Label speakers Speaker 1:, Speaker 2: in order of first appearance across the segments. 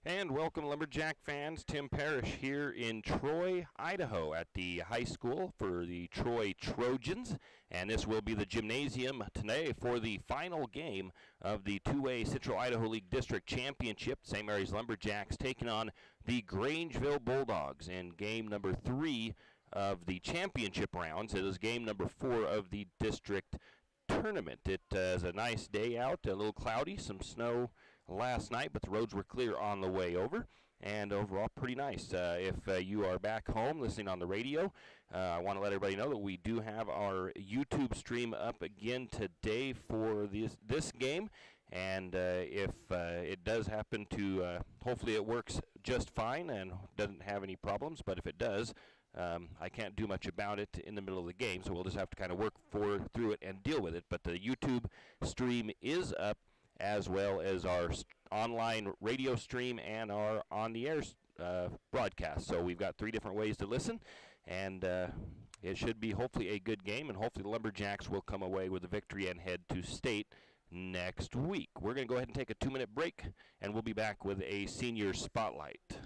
Speaker 1: And welcome, Lumberjack fans. Tim Parrish here in Troy, Idaho at the high school for the Troy Trojans. And this will be the gymnasium today for the final game of the 2A Central Idaho League District Championship. St. Mary's Lumberjacks taking on the Grangeville Bulldogs in game number 3 of the championship rounds. It is game number 4 of the district tournament. It is a nice day out, a little cloudy, some snow last night, but the roads were clear on the way over, and overall pretty nice. If you are back home listening on the radio, I want to let everybody know that we do have our YouTube stream up again today for this game, and if it does happen to, hopefully it works just fine and doesn't have any problems, but if it does, I can't do much about it in the middle of the game, so we'll just have to kind of work through it and deal with it. But the YouTube stream is up, as well as our online radio stream and our on-the-air broadcast. So we've got 3 different ways to listen, and it should be hopefully a good game, and hopefully the Lumberjacks will come away with a victory and head to state next week. We're going to go ahead and take a 2-minute break, and we'll be back with a senior spotlight.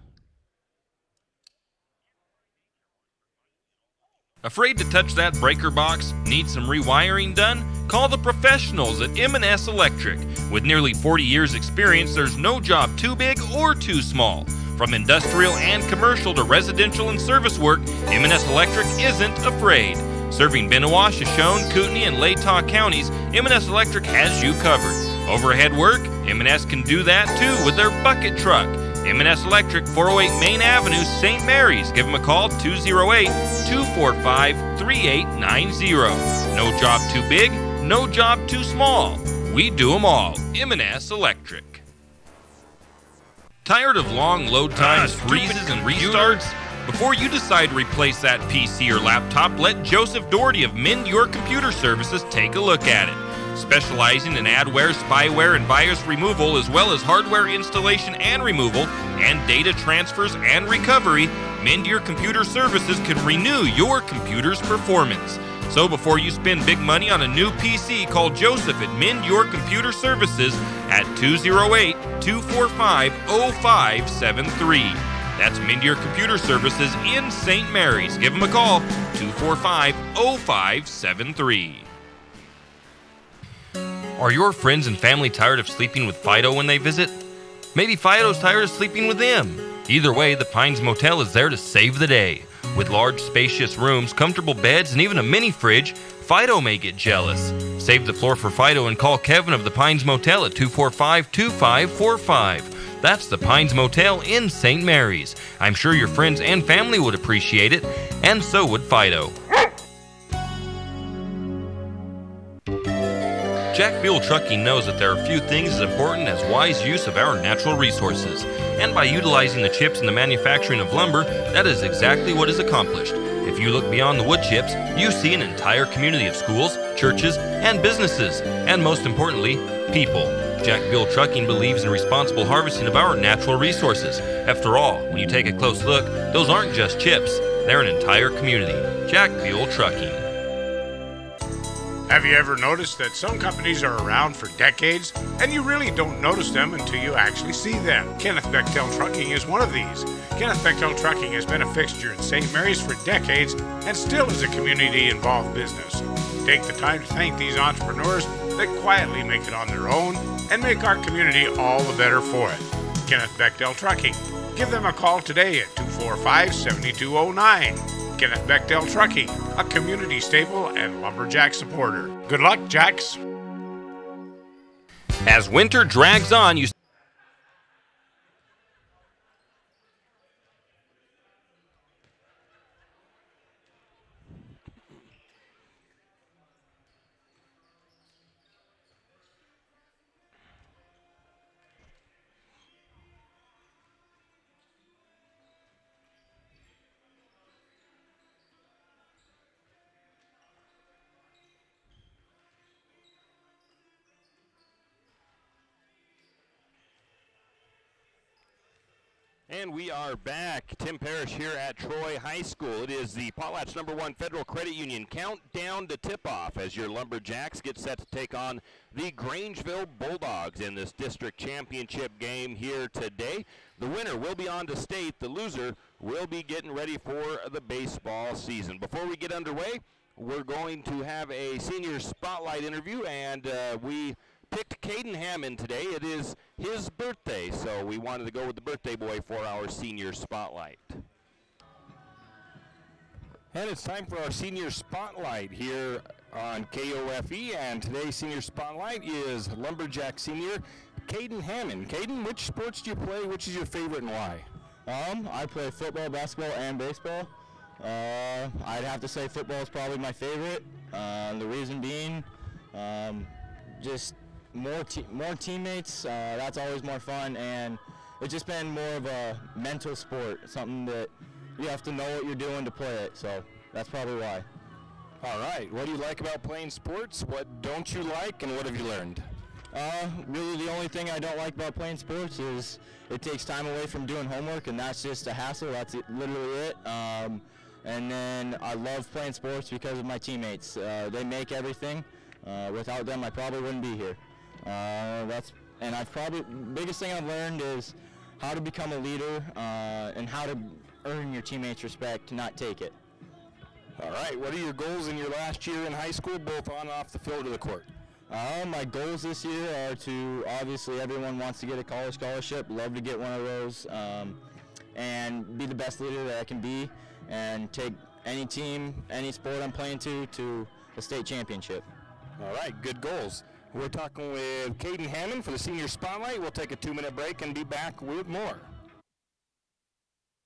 Speaker 2: Afraid to touch that breaker box? Need some rewiring done? Call the professionals at M&S Electric. With nearly 40 years experience, there's no job too big or too small. From industrial and commercial to residential and service work, M&S Electric isn't afraid. Serving Bennewash, Shoshone, Kootenai, and Latah counties, M&S Electric has you covered. Overhead work? M&S can do that too with their bucket truck. M&S Electric, 408 Main Avenue, St. Mary's. Give them a call, 208-245-3890. No job too big, no job too small. We do them all. M&S Electric. Tired of long load times, freezes, and restarts? Before you decide to replace that PC or laptop, let Joseph Doherty of Mend Your Computer Services take a look at it. Specializing in adware, spyware, and virus removal, as well as hardware installation and removal, and data transfers and recovery, Mend Your Computer Services can renew your computer's performance. So before you spend big money on a new PC, call Joseph at Mend Your Computer Services at 208-245-0573. That's Mend Your Computer Services in St. Mary's. Give them a call, 245-0573. Are your friends and family tired of sleeping with Fido when they visit? Maybe Fido's tired of sleeping with them. Either way, the Pines Motel is there to save the day. With large, spacious rooms, comfortable beds, and even a mini fridge, Fido may get jealous. Save the floor for Fido and call Kevin of the Pines Motel at 245-2545. That's the Pines Motel in St. Mary's. I'm sure your friends and family would appreciate it, and so would Fido. Jack Buell Trucking knows that there are few things as important as wise use of our natural resources. And by utilizing the chips in the manufacturing of lumber, that is exactly what is accomplished. If you look beyond the wood chips, you see an entire community of schools, churches, and businesses, and most importantly, people. Jack Buell Trucking believes in responsible harvesting of our natural resources. After all, when you take a close look, those aren't just chips, they're an entire community. Jack Buell Trucking.
Speaker 3: Have you ever noticed that some companies are around for decades and you really don't notice them until you actually see them? Kenneth Bechtel Trucking is one of these. Kenneth Bechtel Trucking has been a fixture in St. Mary's for decades and still is a community-involved business. Take the time to thank these entrepreneurs that quietly make it on their own and make our community all the better for it. Kenneth Bechtel Trucking. Give them a call today at 245-7209. Kenneth Bechtel Trucking, a community staple and Lumberjack supporter. Good luck, Jacks.
Speaker 2: As winter drags on, you
Speaker 1: And we are back. Tim Parrish here at Troy High School. It is the Potlatch #1 Federal Credit Union countdown to tip-off as your Lumberjacks get set to take on the Grangeville Bulldogs in this district championship game here today. The winner will be on to state. The loser will be getting ready for the baseball season. Before we get underway, we're going to have a senior spotlight interview, and we picked Caden Hammond today. It is his birthday, so we wanted to go with the birthday boy for our senior spotlight. And it's time for our senior spotlight here on KOFE, and today's senior spotlight is Lumberjack senior Caden Hammond. Caden, which sports do you play? Which is your favorite and why?
Speaker 4: I play football, basketball, and baseball. I'd have to say football is probably my favorite. The reason being, just more teammates. That's always more fun, and it's just been more of a mental sport, something that you have to know what you're doing to play it. So that's probably why.
Speaker 1: All right. What do you like about playing sports? What don't you like, and what have you learned?
Speaker 4: Really, the only thing I don't like about playing sports is it takes time away from doing homework, and that's just a hassle. That's literally it. And then I love playing sports because of my teammates. They make everything. Without them, I probably wouldn't be here. Biggest thing I've learned is how to become a leader and how to earn your teammates' respect, not take it.
Speaker 1: All right. What are your goals in your last year in high school, both on and off the field of the court?
Speaker 4: My goals this year are to, obviously everyone wants to get a college scholarship, love to get one of those, and be the best leader that I can be, and take any team, any sport I'm playing to a state championship.
Speaker 1: All right, good goals. We're talking with Caden Hammond for the senior spotlight. We'll take a 2-minute break and be back with more.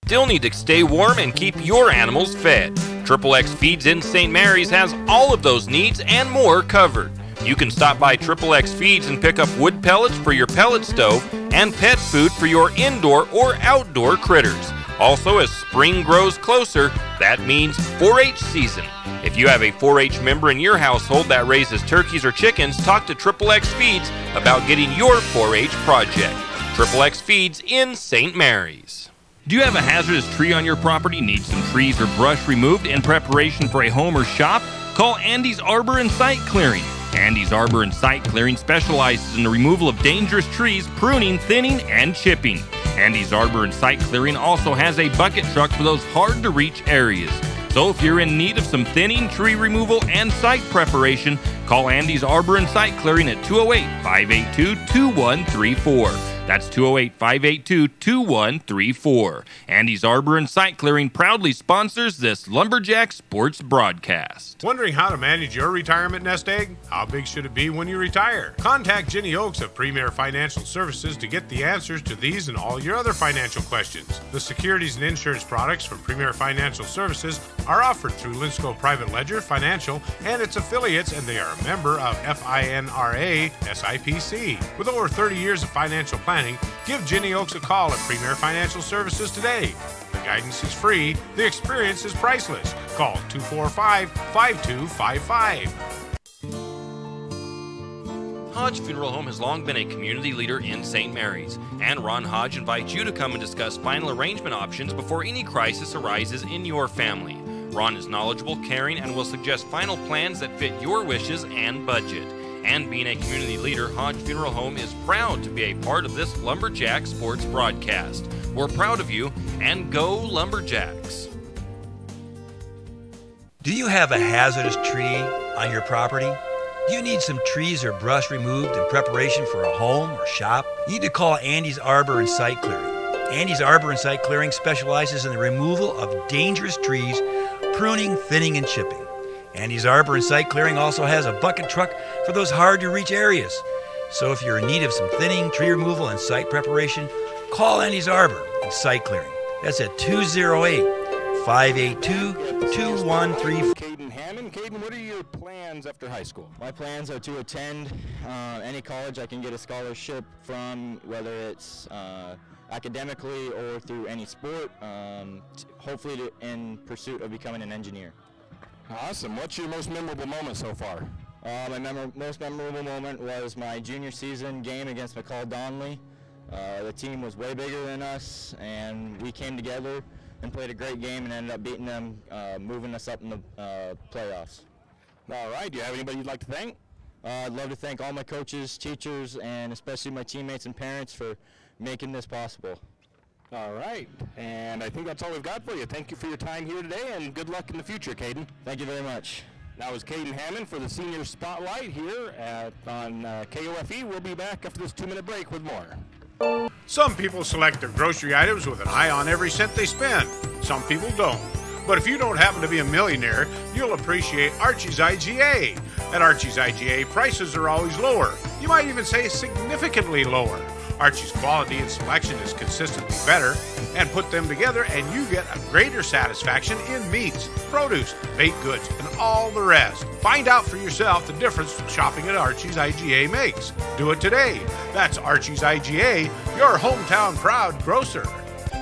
Speaker 2: Still need to stay warm and keep your animals fed. XXX Feeds in St. Mary's has all of those needs and more covered. You can stop by XXX Feeds and pick up wood pellets for your pellet stove and pet food for your indoor or outdoor critters. Also, as spring grows closer, that means 4-H season. If you have a 4-H member in your household that raises turkeys or chickens, talk to XXX Feeds about getting your 4-H project. XXX Feeds in St. Mary's. Do you have a hazardous tree on your property? Need some trees or brush removed in preparation for a home or shop? Call Andy's Arbor and Site Clearing. Andy's Arbor and Site Clearing specializes in the removal of dangerous trees, pruning, thinning, and chipping. Andy's Arbor and Site Clearing also has a bucket truck for those hard-to-reach areas. So if you're in need of some thinning, tree removal, and site preparation, call Andy's Arbor and Site Clearing at 208-582-2134. That's 208-582-2134. Andy's Arbor and Site Clearing proudly sponsors this Lumberjack Sports broadcast.
Speaker 3: Wondering how to manage your retirement nest egg? How big should it be when you retire? Contact Jenny Oakes of Premier Financial Services to get the answers to these and all your other financial questions. The securities and insurance products from Premier Financial Services are offered through Linsco Private Ledger Financial and its affiliates, and they are a member of FINRA SIPC. With over 30 years of financial planning, give Jenny Oakes a call at Premier Financial Services today. The guidance is free. The experience is priceless. Call 245-5255.
Speaker 2: Hodge Funeral Home has long been a community leader in St. Mary's, and Ron Hodge invites you to come and discuss final arrangement options before any crisis arises in your family. Ron is knowledgeable, caring, and will suggest final plans that fit your wishes and budget. And being a community leader, Hodge Funeral Home is proud to be a part of this Lumberjack Sports broadcast. We're proud of you, and go Lumberjacks.
Speaker 5: Do you have a hazardous tree on your property? Do you need some trees or brush removed in preparation for a home or shop? You need to call Andy's Arbor and Site Clearing. Andy's Arbor and Site Clearing specializes in the removal of dangerous trees, pruning, thinning, and chipping. Andy's Arbor and Site Clearing also has a bucket truck for those hard-to-reach areas. So if you're in need of some thinning, tree removal, and site preparation, call Andy's Arbor and Site Clearing. That's at 208-582-2134.
Speaker 1: Caden Hammond. Caden, what are your plans after high school?
Speaker 4: My plans are to attend any college I can get a scholarship from, whether it's academically or through any sport, hopefully in pursuit of becoming an engineer.
Speaker 1: Awesome. What's your most memorable moment so far?
Speaker 4: My most memorable moment was my junior season game against McCall Donley. The team was way bigger than us, and we came together and played a great game and ended up beating them, moving us up in the playoffs.
Speaker 1: All right, do you have anybody you'd like to thank?
Speaker 4: I'd love to thank all my coaches, teachers, and especially my teammates and parents for making this possible.
Speaker 1: All right, and I think that's all we've got for you. Thank you for your time here today, and good luck in the future, Caden.
Speaker 4: Thank you very much.
Speaker 1: That was Caden Hammond for the Senior Spotlight here on KOFE. We'll be back after this 2-minute break with more.
Speaker 3: Some people select their grocery items with an eye on every cent they spend. Some people don't. But if you don't happen to be a millionaire, you'll appreciate Archie's IGA. At Archie's IGA, prices are always lower. You might even say significantly lower. Archie's quality and selection is consistently better, and put them together and you get a greater satisfaction in meats, produce, baked goods, and all the rest. Find out for yourself the difference shopping at Archie's IGA makes. Do it today. That's Archie's IGA, your hometown proud grocer.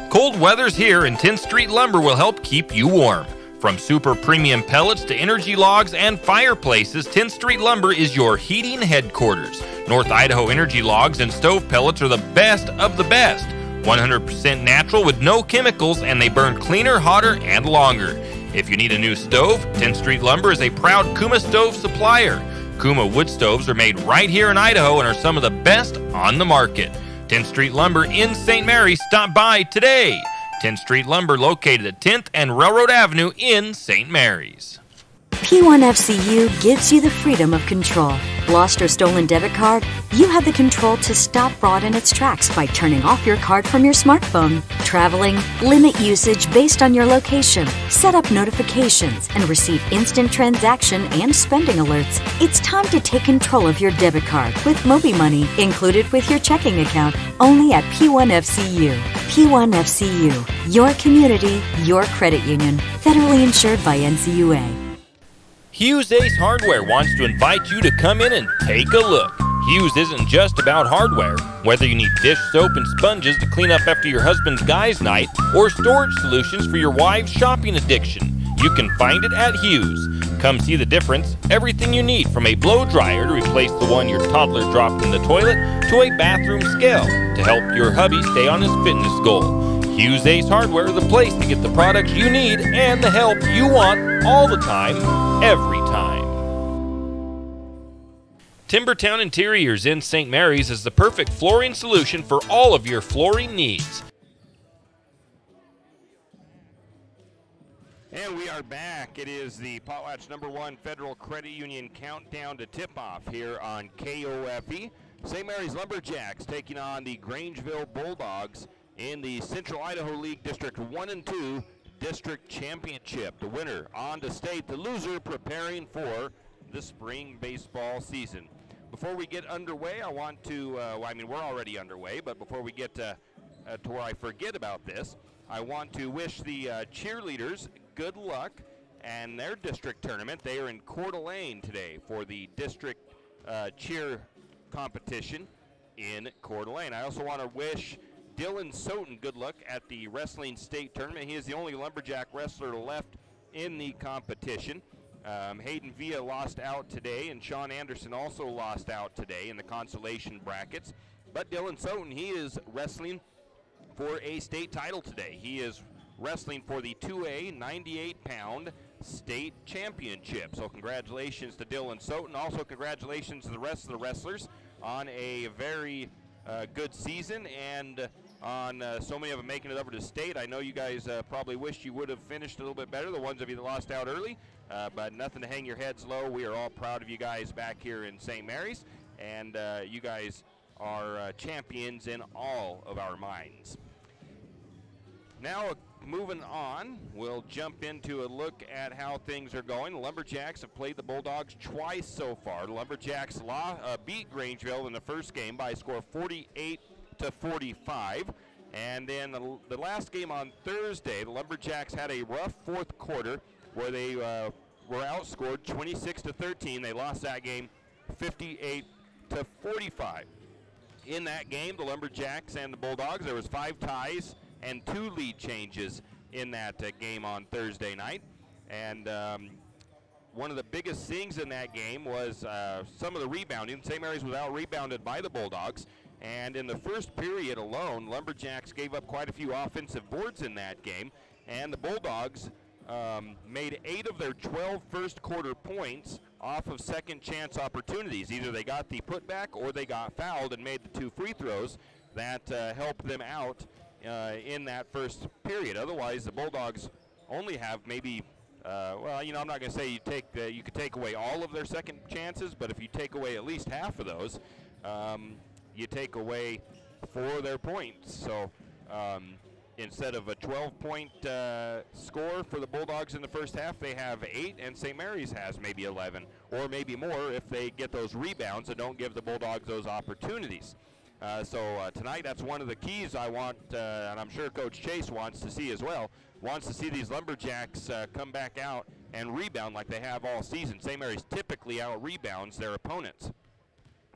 Speaker 2: Cold weather's here, and 10th Street Lumber will help keep you warm. From super premium pellets to energy logs and fireplaces, 10th Street Lumber is your heating headquarters. North Idaho energy logs and stove pellets are the best of the best. 100% natural with no chemicals, and they burn cleaner, hotter, and longer. If you need a new stove, 10th Street Lumber is a proud Kuma stove supplier. Kuma wood stoves are made right here in Idaho and are some of the best on the market. 10th Street Lumber in St. Mary's. Stop by today. 10th Street Lumber located at 10th and Railroad Avenue in St. Mary's.
Speaker 6: P1FCU gives you the freedom of control. Lost or stolen debit card? You have the control to stop fraud in its tracks by turning off your card from your smartphone. Traveling? Limit usage based on your location. Set up notifications and receive instant transaction and spending alerts. It's time to take control of your debit card with MobiMoney included with your checking account. Only at P1FCU. P1FCU. Your community, your credit union. Federally insured by NCUA.
Speaker 2: Hughes Ace Hardware wants to invite you to come in and take a look. Hughes isn't just about hardware. Whether you need dish soap and sponges to clean up after your husband's guys' night or storage solutions for your wife's shopping addiction, you can find it at Hughes. Come see the difference. Everything you need, from a blow dryer to replace the one your toddler dropped in the toilet to a bathroom scale to help your hubby stay on his fitness goal. Hughes Ace Hardware, the place to get the products you need and the help you want all the time, every time. Timbertown Interiors in St. Mary's is the perfect flooring solution for all of your flooring needs.
Speaker 1: And we are back. It is the Potlatch #1 Federal Credit Union countdown to tip-off here on KOFE. St. Mary's Lumberjacks taking on the Grangeville Bulldogs in the Central Idaho League District 1 and 2 District Championship. The winner on to state, the loser preparing for the spring baseball season. Before we get underway, I want to, we're already underway, but before we get to where I forget about this, I want to wish the cheerleaders good luck and their district tournament. They are in Coeur d'Alene today for the district cheer competition in Coeur d'Alene. I also want to wish Dylan Soten good luck at the wrestling state tournament. He is the only Lumberjack wrestler left in the competition. Hayden Villa lost out today, and Sean Anderson also lost out today in the consolation brackets. But Dylan Soten, he is wrestling for a state title today. He is wrestling for the 2A 98-pound state championship. So congratulations to Dylan Soten. Also congratulations to the rest of the wrestlers on a very good season and on so many of them making it over to state. I know you guys probably wished you would have finished a little bit better, the ones of you that lost out early, but nothing to hang your heads low. We are all proud of you guys back here in St. Mary's, and you guys are champions in all of our minds. Now, moving on, we'll jump into a look at how things are going. The Lumberjacks have played the Bulldogs twice so far. The Lumberjacks beat Grangeville in the first game by a score of 48-45. And then the last game on Thursday, the Lumberjacks had a rough fourth quarter where they were outscored 26-13. They lost that game 58-45. In that game, the Lumberjacks and the Bulldogs, there was 5 ties and 2 lead changes in that game on Thursday night. And one of the biggest things in that game was some of the rebounding. St. Mary's was out-rebounded by the Bulldogs, And in the first period alone, Lumberjacks gave up quite a few offensive boards in that game, and the Bulldogs made 8 of their 12 first quarter points off of second chance opportunities. Either they got the putback or they got fouled and made the 2 free throws that helped them out in that first period. Otherwise, the Bulldogs only have maybe, well, you know, I'm not going to say you could take away all of their second chances, but if you take away at least half of those, you take away 4 of their points. So instead of a 12-point score for the Bulldogs in the first half, they have 8, and St. Mary's has maybe 11, or maybe more if they get those rebounds and don't give the Bulldogs those opportunities. So tonight, that's one of the keys I want, and I'm sure Coach Chase wants to see as well, wants to see these Lumberjacks come back out and rebound like they have all season. St. Mary's typically out-rebounds their opponents.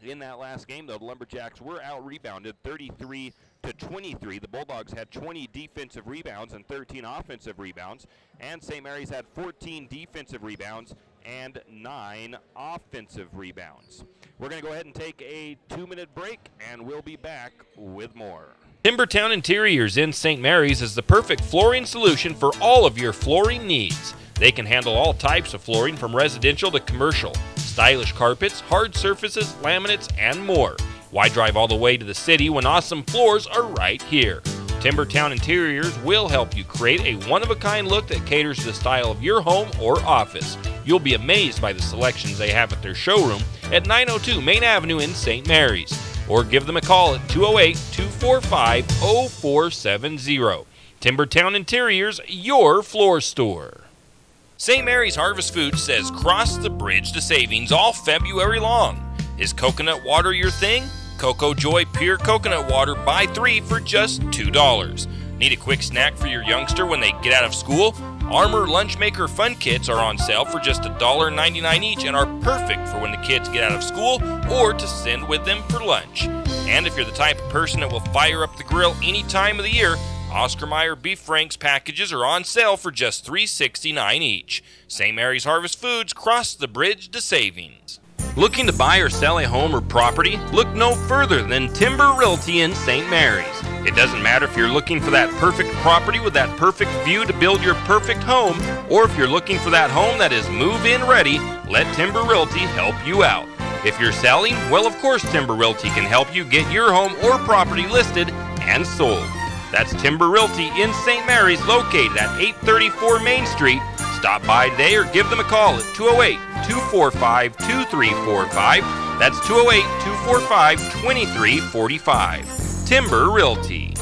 Speaker 1: In that last game, though, the Lumberjacks were out-rebounded 33-23. The Bulldogs had 20 defensive rebounds and 13 offensive rebounds, and St. Mary's had 14 defensive rebounds and 9 offensive rebounds. We're going to go ahead and take a 2-minute break, and we'll be back with more.
Speaker 2: Timbertown Interiors in St. Mary's is the perfect flooring solution for all of your flooring needs. They can handle all types of flooring from residential to commercial, stylish carpets, hard surfaces, laminates, and more. Why drive all the way to the city when awesome floors are right here? Timbertown Interiors will help you create a one-of-a-kind look that caters to the style of your home or office. You'll be amazed by the selections they have at their showroom at 902 Main Avenue in St. Mary's. Or give them a call at 208-245-0470. Timbertown Interiors, your floor store. St. Mary's Harvest Foods says cross the bridge to savings all February long. Is coconut water your thing? Coco Joy Pure Coconut Water, buy 3 for just $2. Need a quick snack for your youngster when they get out of school? Armor Lunchmaker Fun Kits are on sale for just $1.99 each and are perfect for when the kids get out of school or to send with them for lunch. And if you're the type of person that will fire up the grill any time of the year, Oscar Mayer Beef Franks packages are on sale for just $3.69 each. St. Mary's Harvest Foods, cross the bridge to savings. Looking to buy or sell a home or property? Look no further than Timber Realty in St. Mary's. It doesn't matter if you're looking for that perfect property with that perfect view to build your perfect home, or if you're looking for that home that is move-in ready, let Timber Realty help you out. If you're selling, well, of course Timber Realty can help you get your home or property listed and sold. That's Timber Realty in St. Mary's, located at 834 Main Street. Stop by today or give them a call at 208-245-2345. That's 208-245-2345. Timber Realty.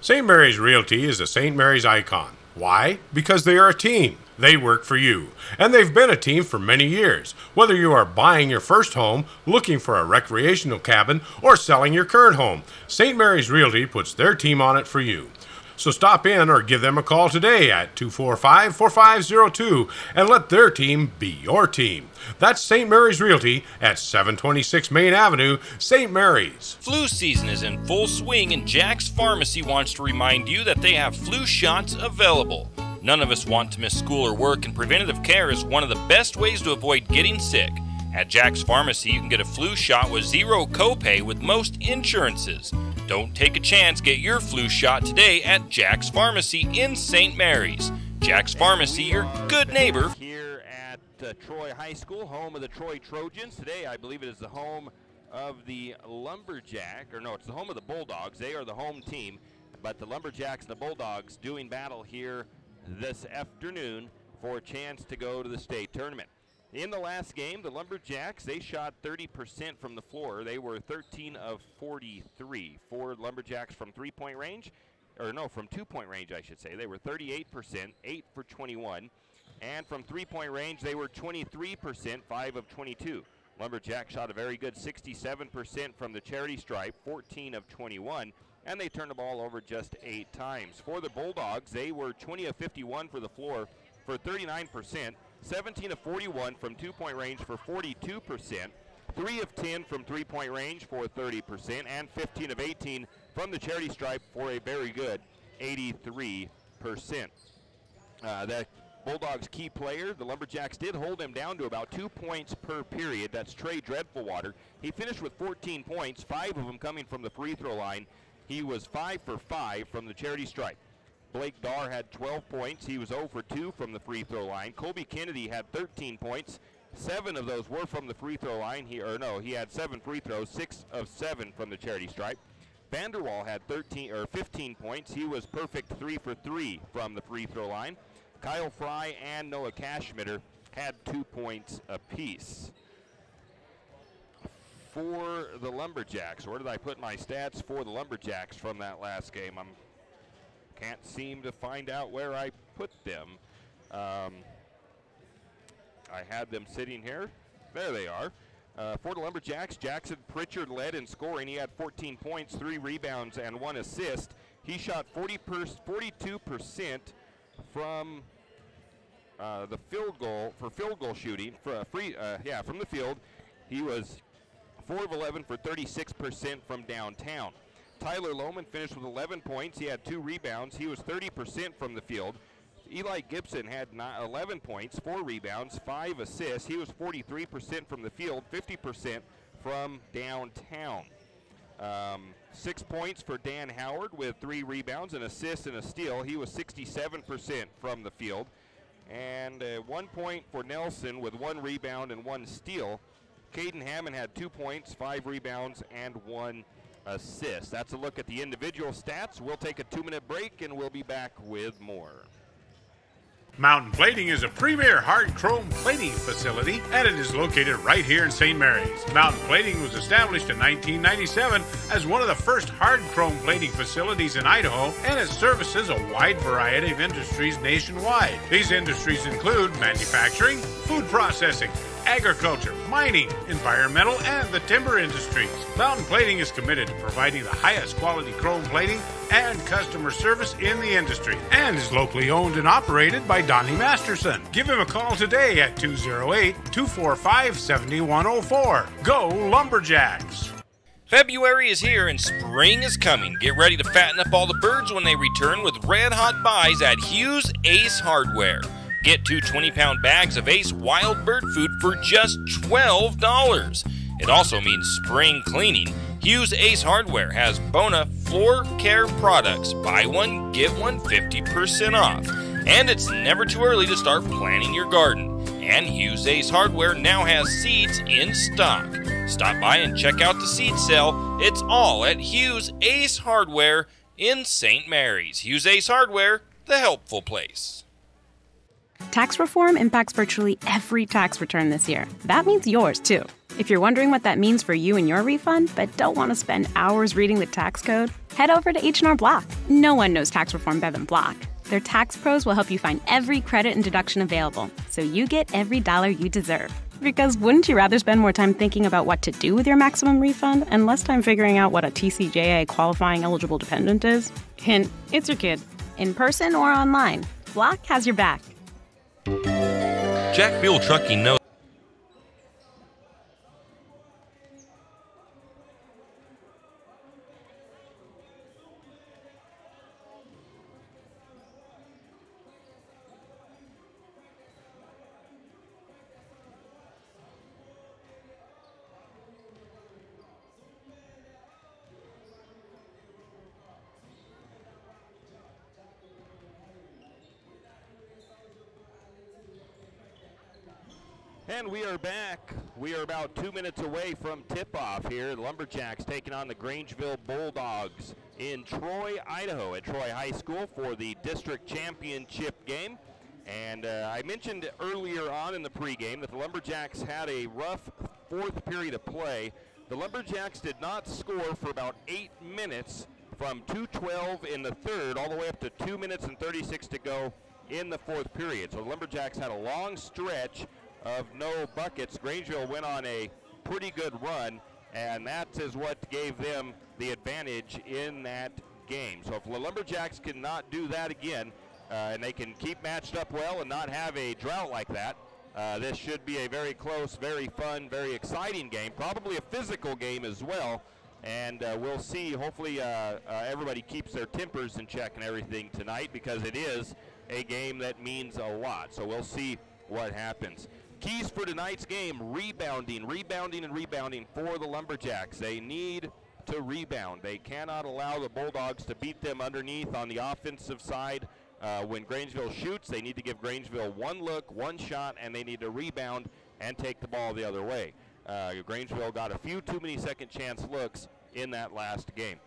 Speaker 3: St. Mary's Realty is a St. Mary's icon. Why? Because they are a team. They work for you. And they've been a team for many years. Whether you are buying your first home, looking for a recreational cabin, or selling your current home, St. Mary's Realty puts their team on it for you. So stop in or give them a call today at 245-4502 and let their team be your team. That's St. Mary's Realty at 726 Main Avenue, St. Mary's.
Speaker 2: Flu season is in full swing, and Jack's Pharmacy wants to remind you that they have flu shots available. None of us want to miss school or work, and preventative care is one of the best ways to avoid getting sick. At Jack's Pharmacy, you can get a flu shot with zero copay with most insurances. Don't take a chance. Get your flu shot today at Jack's Pharmacy in St. Mary's. Jack's Pharmacy, your good neighbor.
Speaker 1: Here at Troy High School, home of the Troy Trojans. Today, I believe it is the home of the Lumberjack, or no, it's the home of the Bulldogs. They are the home team, but the Lumberjacks and the Bulldogs doing battle here this afternoon for a chance to go to the state tournament. In the last game, the Lumberjacks, they shot 30% from the floor. They were 13 of 43. 4 Lumberjacks from three-point range, or no, from two-point range, I should say. They were 38%, 8 for 21. And from three-point range, they were 23%, 5 of 22. Lumberjacks shot a very good 67% from the charity stripe, 14 of 21. And they turned the ball over just 8 times. For the Bulldogs, they were 20 of 51 for the floor for 39%. 17 of 41 from two-point range for 42%, 3 of 10 from three-point range for 30%, and 15 of 18 from the charity stripe for a very good 83%. The Bulldogs' key player. The Lumberjacks did hold him down to about 2 points per period. That's Trey Dreadfulwater. He finished with 14 points, 5 of them coming from the free throw line. He was 5 for 5 from the charity stripe. Blake Darr had 12 points. He was 0 for 2 from the free throw line. Colby Kennedy had 13 points. 7 of those were from the free throw line. He had 7 free throws, 6 of 7 from the charity stripe. Vanderwall had 15 points. He was perfect 3 for 3 from the free throw line. Kyle Fry and Noah Cashmitter had 2 points apiece. For the Lumberjacks, where did I put my stats for the Lumberjacks from that last game? I can't seem to find out where I put them. I had them sitting here. There they are. For the Lumberjacks, Jackson Pritchard led in scoring. He had 14 points, 3 rebounds, and 1 assist. He shot 42% from the field goal shooting from the field. He was 4 of 11 for 36% from downtown. Tyler Lohman finished with 11 points. He had 2 rebounds. He was 30% from the field. Eli Gibson had 11 points, 4 rebounds, 5 assists. He was 43% from the field, 50% from downtown. 6 points for Dan Howard with 3 rebounds, an assist, and a steal. He was 67% from the field. And 1 point for Nelson with 1 rebound and 1 steal. Caden Hammond had 2 points, 5 rebounds, and 1 assist. That's a look at the individual stats. We'll take a 2-minute break, and we'll be back with more.
Speaker 3: Mountain Plating is a premier hard chrome plating facility, and it is located right here in St. Mary's. Mountain Plating was established in 1997 as one of the first hard chrome plating facilities in Idaho, and it services a wide variety of industries nationwide. These industries include manufacturing, food processing, agriculture, mining, environmental, and the timber industries. Mountain Plating is committed to providing the highest quality chrome plating and customer service in the industry, and is locally owned and operated by Donnie Masterson. Give him a call today at 208-245-7104. Go Lumberjacks!
Speaker 2: February is here and spring is coming. Get ready to fatten up all the birds when they return with red-hot buys at Hughes Ace Hardware. Get 2 20-pound bags of Ace Wild Bird Food for just $12. It also means spring cleaning. Hughes Ace Hardware has Bona floor care products. Buy one, get one 50% off. And it's never too early to start planting your garden. And Hughes Ace Hardware now has seeds in stock. Stop by and check out the seed sale. It's all at Hughes Ace Hardware in St. Mary's. Hughes Ace Hardware, the helpful place.
Speaker 7: Tax reform impacts virtually every tax return this year. That means yours, too. If you're wondering what that means for you and your refund, but don't want to spend hours reading the tax code, head over to H&R Block. No one knows tax reform better than Block. Their tax pros will help you find every credit and deduction available, so you get every dollar you deserve. Because wouldn't you rather spend more time thinking about what to do with your maximum refund and less time figuring out what a TCJA qualifying eligible dependent is? Hint, it's your kid. In person or online, Block has your back.
Speaker 2: Jack Buell Trucking knows.
Speaker 1: And we are back. We are about 2 minutes away from tip-off here. The Lumberjacks taking on the Grangeville Bulldogs in Troy, Idaho at Troy High School for the district championship game. And I mentioned earlier on in the pregame that the Lumberjacks had a rough 4th period of play. The Lumberjacks did not score for about 8 minutes from 2:12 in the 3rd all the way up to 2 minutes and 36 to go in the 4th period. So the Lumberjacks had a long stretch of no buckets. Grangeville went on a pretty good run, and that is what gave them the advantage in that game. So if the Lumberjacks cannot do that again, and they can keep matched up well and not have a drought like that, this should be a very close, very fun, very exciting game, probably a physical game as well. And we'll see. Hopefully everybody keeps their tempers in check and everything tonight, because it is a game that means a lot. So we'll see what happens. Keys for tonight's game: rebounding for the Lumberjacks. They need to rebound. They cannot allow the Bulldogs to beat them underneath on the offensive side. When Grangeville shoots, they need to give Grangeville one look, one shot, and they need to rebound and take the ball the other way. Grangeville got a few too many second chance looks in that last game.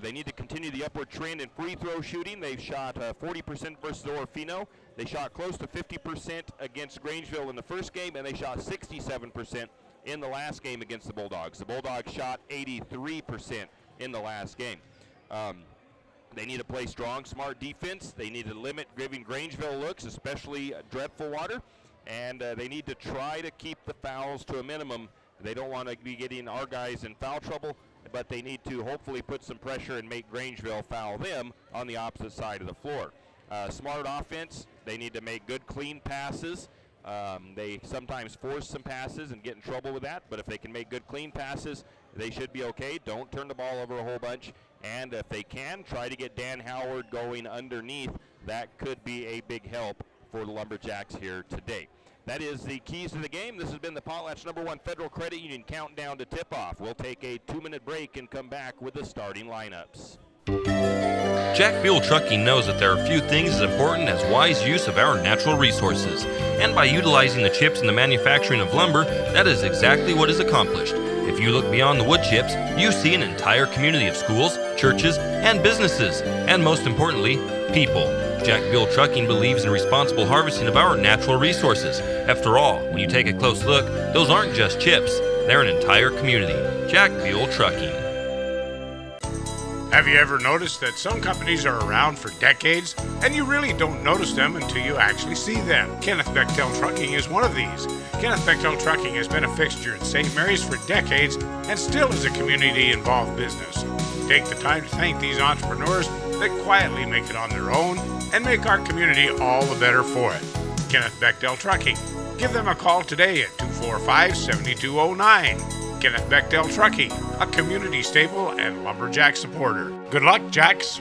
Speaker 1: They need to continue the upward trend in free throw shooting. They've shot 40% versus Orofino. They shot close to 50% against Grangeville in the first game, and they shot 67% in the last game against the Bulldogs. The Bulldogs shot 83% in the last game. They need to play strong, smart defense. They need to limit giving Grangeville looks, especially Dreadful Water. And they need to try to keep the fouls to a minimum. They don't want to be getting our guys in foul trouble, but they need to hopefully put some pressure and make Grangeville foul them on the opposite side of the floor. Smart offense. They need to make good, clean passes. They sometimes force some passes and get in trouble with that, but if they can make good, clean passes, they should be okay. Don't turn the ball over a whole bunch. And if they can, try to get Dan Howard going underneath. That could be a big help for the Lumberjacks here today. That is the keys to the game. This has been the Potlatch #1 Federal Credit Union countdown to tip-off. We'll take a 2-minute break and come back with the starting lineups.
Speaker 2: Jack Buell Trucking knows that there are few things as important as wise use of our natural resources. And by utilizing the chips in the manufacturing of lumber, that is exactly what is accomplished. If you look beyond the wood chips, you see an entire community of schools, churches, and businesses, and most importantly, people. Jack Buell Trucking believes in responsible harvesting of our natural resources. After all, when you take a close look, those aren't just chips, they're an entire community. Jack Buell Trucking.
Speaker 3: Have you ever noticed that some companies are around for decades and you really don't notice them until you actually see them? Kenneth Bechtel Trucking is one of these. Kenneth Bechtel Trucking has been a fixture in St. Mary's for decades and still is a community-involved business. Take the time to thank these entrepreneurs that quietly make it on their own and make our community all the better for it. Kenneth Bechtel Trucking. Give them a call today at 245-7209. Kenneth Bechtel Trucking, a community staple and Lumberjack supporter. Good luck, Jacks.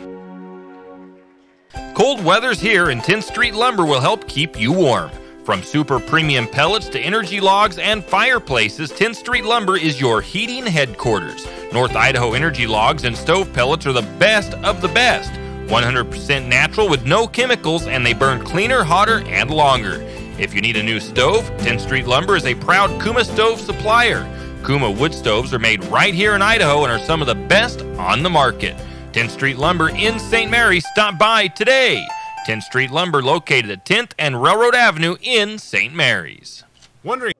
Speaker 2: Cold weather's here, and 10th Street Lumber will help keep you warm. From super premium pellets to energy logs and fireplaces, 10th Street Lumber is your heating headquarters. North Idaho energy logs and stove pellets are the best of the best. 100% natural with no chemicals, and they burn cleaner, hotter, and longer. If you need a new stove, 10th Street Lumber is a proud Kuma stove supplier. Kuma wood stoves are made right here in Idaho and are some of the best on the market. 10th Street Lumber in St. Mary's. Stop by today. 10th Street Lumber located at 10th and Railroad Avenue in St. Mary's.
Speaker 3: Wondering.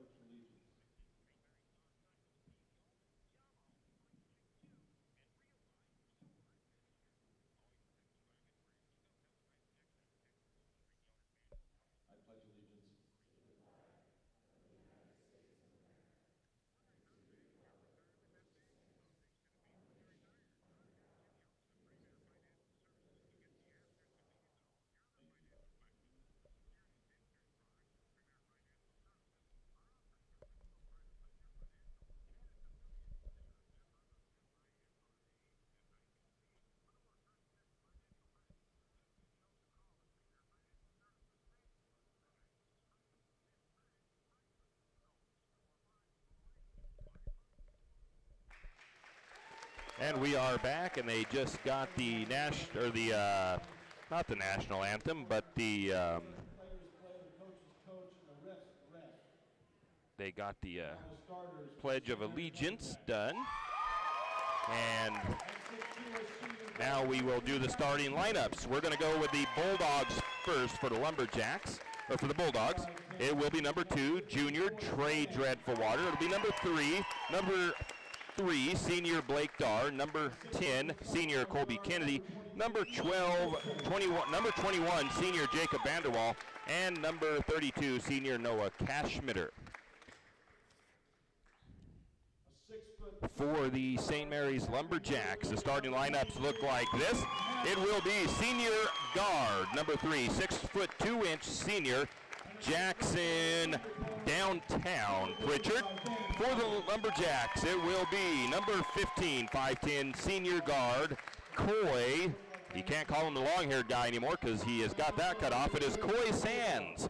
Speaker 1: And we are back, and they just got the not the national anthem, but the they got the Pledge of Allegiance done, and now we will do the starting lineups. We're going to go with the Bulldogs first for the Lumberjacks, or for the Bulldogs. It will be number 2, junior Trey Dreadful Water. It'll be number 3, senior Blake Darr, number 10, senior Colby Kennedy, number 21, senior Jacob Vanderwall, and number 32, senior Noah Cashmitter. For the St. Mary's Lumberjacks, the starting lineups look like this. It will be senior guard, number 3, 6'2" senior Jackson downtown. Pritchard for the Lumberjacks. It will be number 15, 5'10", senior guard, Coy. You can't call him the long-haired guy anymore because he has got that cut off. It is Coy Sands.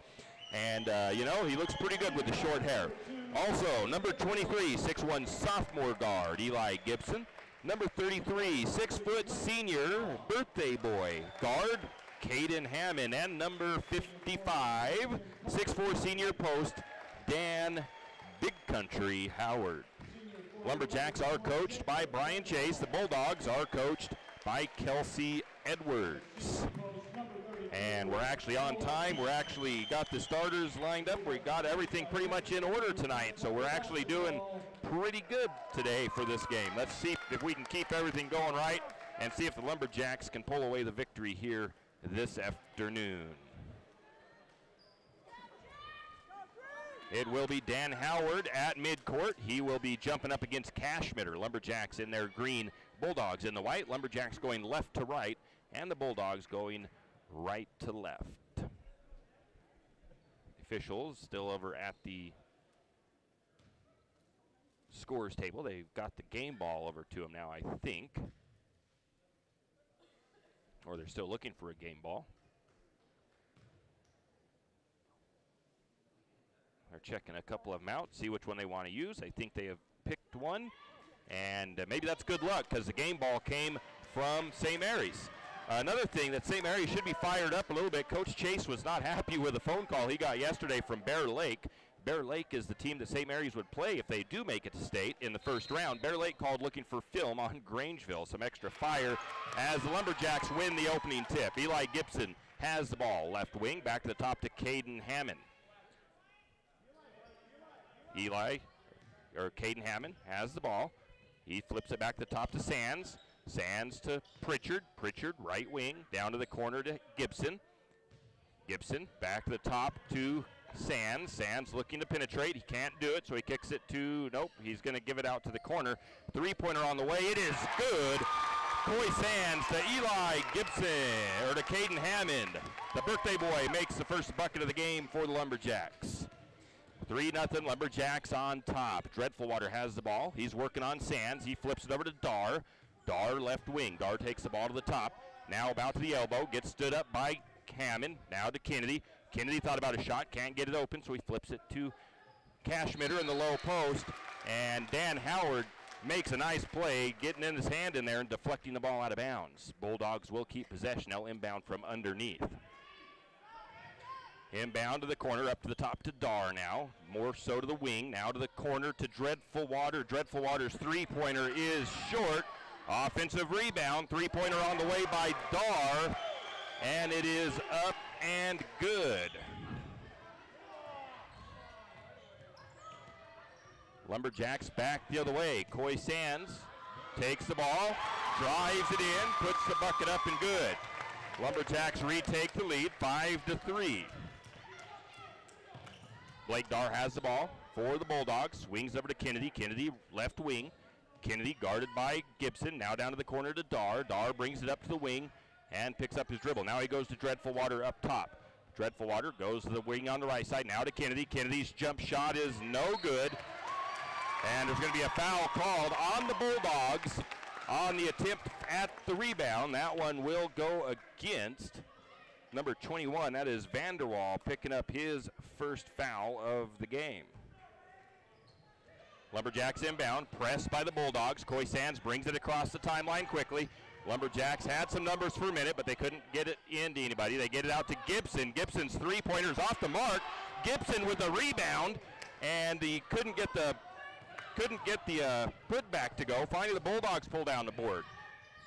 Speaker 1: And, you know, he looks pretty good with the short hair. Also, number 23, 6'1", sophomore guard, Eli Gibson. Number 33, 6-foot senior birthday boy guard, Caden Hammond. And number 55, 6'4", senior post, Dan Big Country Howard. Lumberjacks are coached by Brian Chase. The Bulldogs are coached by Kelsey Edwards. And we're actually on time. We're actually got the starters lined up. We got everything pretty much in order tonight. So we're actually doing pretty good today for this game. Let's see if we can keep everything going right and see if the Lumberjacks can pull away the victory here this afternoon. It will be Dan Howard at midcourt. He will be jumping up against Cashmitter. Lumberjacks in their green, Bulldogs in the white. Lumberjacks going left to right, and the Bulldogs going right to left. Officials still over at the scores table. They've got the game ball over to them now, I think. Or they're still looking for a game ball. They're checking a couple of them out, see which one they want to use. I think they have picked one. And maybe that's good luck because the game ball came from St. Mary's. Another thing that St. Mary's should be fired up a little bit. Coach Chase was not happy with a phone call he got yesterday from Bear Lake. Bear Lake is the team that St. Mary's would play if they do make it to state in the first round. Bear Lake called looking for film on Grangeville. Some extra fire as the Lumberjacks win the opening tip. Eli Gibson has the ball. Left wing, back to the top to Caden Hammond. Caden Hammond has the ball. He flips it back to the top to Sands. Sands to Pritchard. Pritchard, right wing, down to the corner to Gibson. Gibson back to the top to Sands. Sands looking to penetrate. He can't do it, so he kicks it to, nope, he's going to give it out to the corner. Three-pointer on the way. It is good. Coy Sands to Eli Gibson, or to Caden Hammond. The birthday boy makes the first bucket of the game for the Lumberjacks. 3-0 Lumberjacks on top. Dreadful Water has the ball. He's working on Sands. He flips it over to Dar. Dar left wing. Dar takes the ball to the top. Now about to the elbow. Gets stood up by Hammond. Now to Kennedy. Kennedy thought about a shot. Can't get it open, so he flips it to Cashmitter in the low post. And Dan Howard makes a nice play, getting in his hand in there and deflecting the ball out of bounds. Bulldogs will keep possession. Now inbound from underneath. Inbound to the corner, up to the top to Dar now. More so to the wing. Now to the corner to Dreadful Water. Dreadful Water's three-pointer is short. Offensive rebound. Three-pointer on the way by Dar. And it is up and good. Lumberjacks back the other way. Coy Sands takes the ball, drives it in, puts the bucket up and good. Lumberjacks retake the lead, 5-3. Blake Dar has the ball for the Bulldogs. Swings over to Kennedy. Kennedy left wing. Kennedy guarded by Gibson. Now down to the corner to Dar. Dar brings it up to the wing and picks up his dribble. Now he goes to Dreadful Water up top. Dreadful Water goes to the wing on the right side. Now to Kennedy. Kennedy's jump shot is no good. And there's going to be a foul called on the Bulldogs on the attempt at the rebound. That one will go against number 21. That is Vanderwall picking up his first foul of the game. Lumberjacks inbound, pressed by the Bulldogs. Coy Sands brings it across the timeline quickly. Lumberjacks had some numbers for a minute, but they couldn't get it into anybody. They get it out to Gibson. Gibson's three-pointer's off the mark. Gibson with the rebound, and he couldn't get the putback to go. Finally, the Bulldogs pull down the board.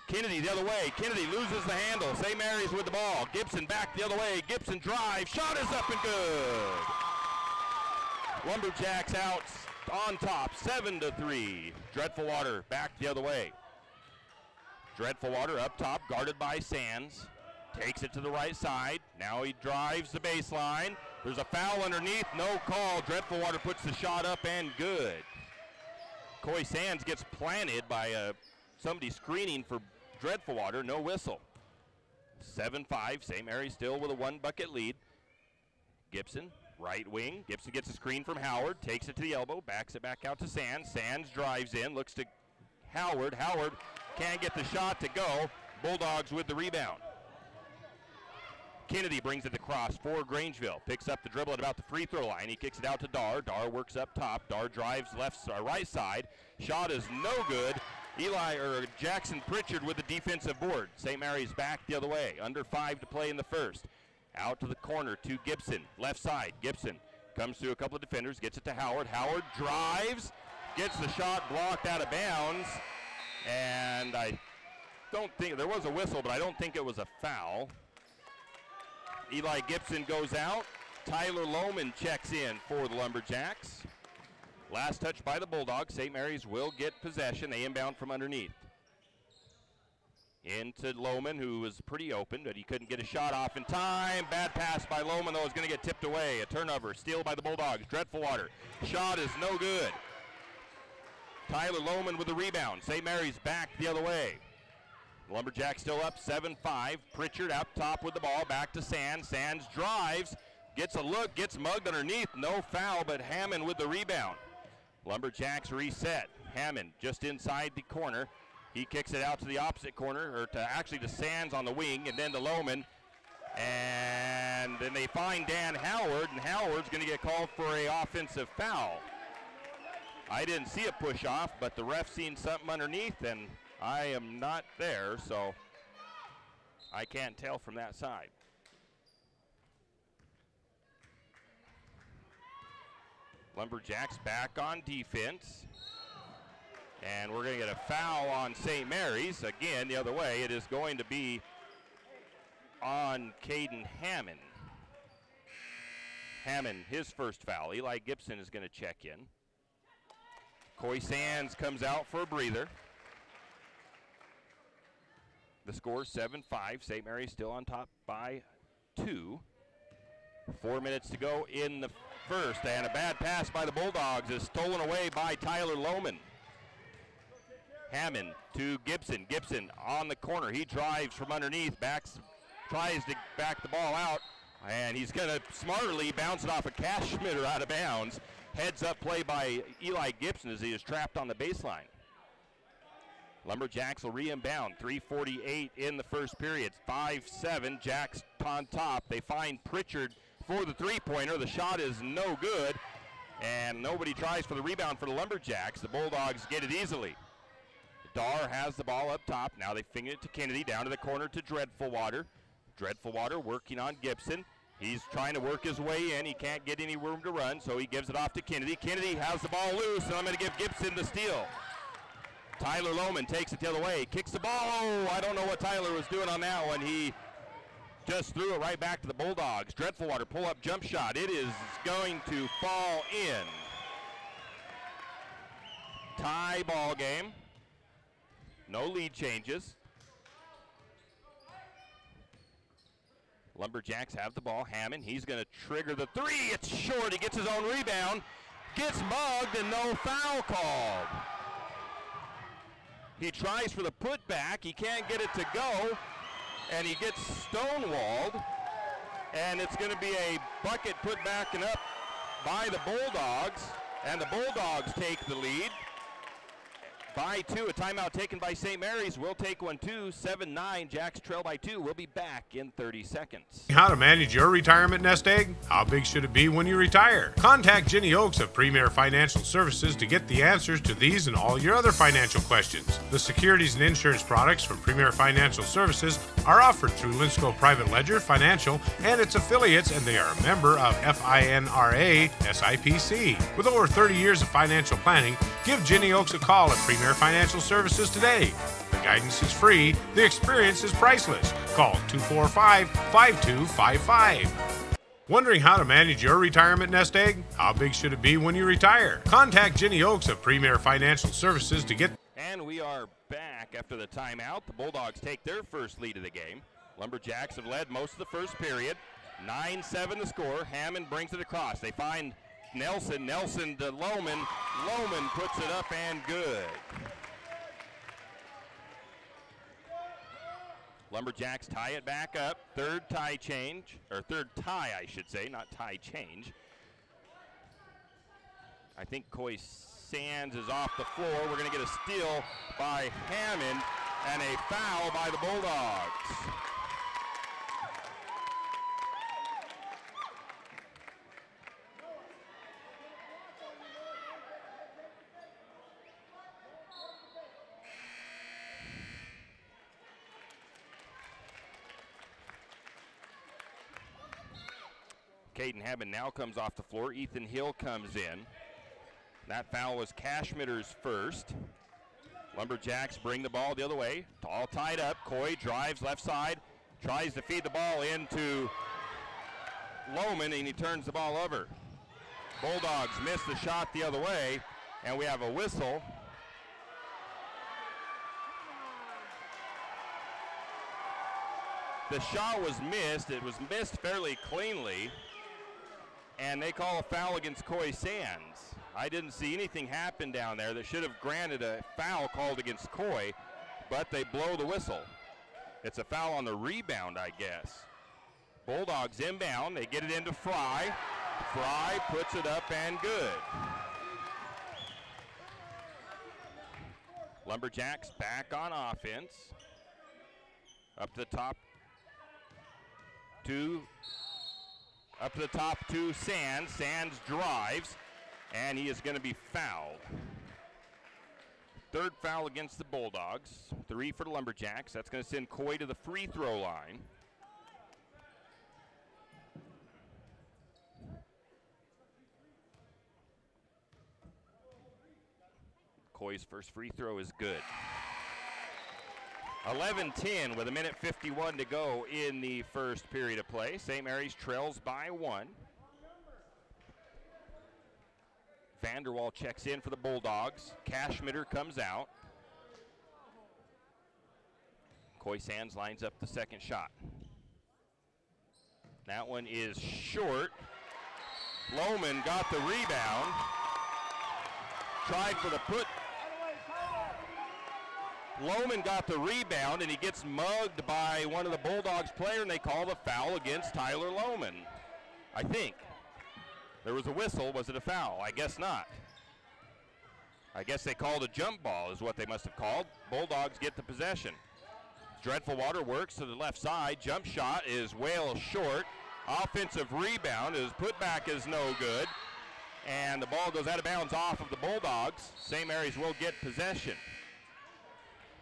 Speaker 1: Kennedy the other way. Kennedy loses the handle. St. Mary's with the ball. Gibson back the other way. Gibson drives. Shot is up and good. Lumberjacks out on top, 7-3. Dreadful Water back the other way. Dreadful Water up top, guarded by Sands. Takes it to the right side. Now he drives the baseline. There's a foul underneath. No call. Dreadful Water puts the shot up and good. Coy Sands gets planted by somebody screening for Dreadful Water. No whistle. 7-5. St. Mary's still with a one-bucket lead. Gibson Right wing, Gibson gets a screen from Howard, takes it to the elbow, backs it back out to Sands. Sands drives in, looks to Howard. Howard can't get the shot to go. Bulldogs with the rebound. Kennedy brings it across for Grangeville. Picks up the dribble at about the free throw line. He kicks it out to Dar. Dar works up top. Dar drives right side. Shot is no good. Jackson Pritchard with the defensive board. St. Mary's back the other way. Under 5 to play in the first. Out to the corner to Gibson. Left side. Gibson comes through a couple of defenders. Gets it to Howard. Howard drives. Gets the shot blocked out of bounds. And I don't think, there was a whistle, but I don't think it was a foul. Eli Gibson goes out. Tyler Lohman checks in for the Lumberjacks. Last touch by the Bulldogs. St. Mary's will get possession. They inbound from underneath. Into Lohman, who was pretty open, but he couldn't get a shot off in time. Bad pass by Lohman, though, is going to get tipped away. A turnover, steal by the Bulldogs. Dreadful Water. Shot is no good. Tyler Lohman with the rebound. St. Mary's back the other way. Lumberjacks still up 7-5. Pritchard up top with the ball. Back to Sands. Sands drives. Gets a look. Gets mugged underneath. No foul, but Hammond with the rebound. Lumberjacks reset. Hammond just inside the corner. He kicks it out to the opposite corner, or to Sands on the wing, and then to Lohman. And then they find Dan Howard, and Howard's going to get called for an offensive foul. I didn't see a push off, but the ref seen something underneath, and I am not there, so I can't tell from that side. Lumberjacks back on defense. And we're going to get a foul on St. Mary's. Again, the other way, it is going to be on Caden Hammond. Hammond, his first foul. Eli Gibson is going to check in. Coy Sands comes out for a breather. The score is 7-5. St. Mary's still on top by 2. 4 minutes to go in the first, and a bad pass by the Bulldogs is stolen away by Tyler Lohman. Hammond to Gibson. Gibson on the corner. He drives from underneath, tries to back the ball out, and he's going to smartly bounce it off a Cash Schmitter out of bounds. Heads up play by Eli Gibson as he is trapped on the baseline. Lumberjacks will re-inbound. 3:48 in the first period. 5-7. Jacks on top. They find Pritchard for the three-pointer. The shot is no good, and nobody tries for the rebound for the Lumberjacks. The Bulldogs get it easily. Dar has the ball up top. Now they finger it to Kennedy. Down to the corner to Dreadful Water. Dreadful Water working on Gibson. He's trying to work his way in. He can't get any room to run, so he gives it off to Kennedy. Kennedy has the ball loose, and I'm going to give Gibson the steal. Tyler Lohman takes it the other way, kicks the ball. Oh, I don't know what Tyler was doing on that one. He just threw it right back to the Bulldogs. Dreadful Water pull-up jump shot. It is going to fall in. Tie ball game. No lead changes. Lumberjacks have the ball. Hammond, he's going to trigger the three. It's short. He gets his own rebound. Gets mugged and no foul called. He tries for the putback. He can't get it to go, and he gets stonewalled. And it's going to be a bucket put back and up by the Bulldogs, and the Bulldogs take the lead by 2. A timeout taken by St. Mary's. We'll take one too. 7-9. Jacks trail by 2. We'll be back in 30 seconds.
Speaker 3: How to manage your retirement nest egg? How big should it be when you retire? Contact Jenny Oakes of Premier Financial Services to get the answers to these and all your other financial questions. The securities and insurance products from Premier Financial Services are offered through Linsco Private Ledger Financial and its affiliates, and they are a member of FINRA SIPC. With over 30 years of financial planning, give Jenny Oakes a call at Premier Financial Services today. The guidance is free. The experience is priceless. Call 245-5255. Wondering how to manage your retirement nest egg? How big should it be when you retire? Contact Jenny Oakes of Premier Financial Services to get...
Speaker 1: And we are back after the timeout. The Bulldogs take their first lead of the game. Lumberjacks have led most of the first period. 9-7 the score. Hammond brings it across. They find Nelson to Lohman. Lohman puts it up and good. Lumberjacks tie it back up. Third tie, I should say, not tie change. I think Coy Sands is off the floor. We're going to get a steal by Hammond and a foul by the Bulldogs. Caden Hammond now comes off the floor. Ethan Hill comes in. That foul was Cashmitter's first. Lumberjacks bring the ball the other way. All tied up. Coy drives left side, tries to feed the ball into Lohman, and he turns the ball over. Bulldogs miss the shot the other way, and we have a whistle. The shot was missed. It was missed fairly cleanly, and they call a foul against Coy Sands. I didn't see anything happen down there that should have granted a foul called against Coy, but they blow the whistle. It's a foul on the rebound, I guess. Bulldogs inbound. They get it into Fry. Fry puts it up and good. Lumberjacks back on offense. Up to the top to Sands. Sands drives, and he is going to be fouled. Third foul against the Bulldogs. 3 for the Lumberjacks. That's going to send Coy to the free throw line. Coy's first free throw is good. 11-10 with 1:51 to go in the first period of play. St. Mary's trails by 1. Vanderwall checks in for the Bulldogs. Cashmitter comes out. Coy Sands lines up the second shot. That one is short. Lohman got the rebound. Tried for the put. Lohman got the rebound, and he gets mugged by one of the Bulldogs player, and they call the foul against Tyler Lohman. I think. There was a whistle. Was it a foul? I guess not. I guess they called a jump ball is what they must have called. Bulldogs get the possession. Dreadful Water works to the left side. Jump shot is well short. Offensive rebound is put back is no good. And the ball goes out of bounds off of the Bulldogs. St. Mary's will get possession.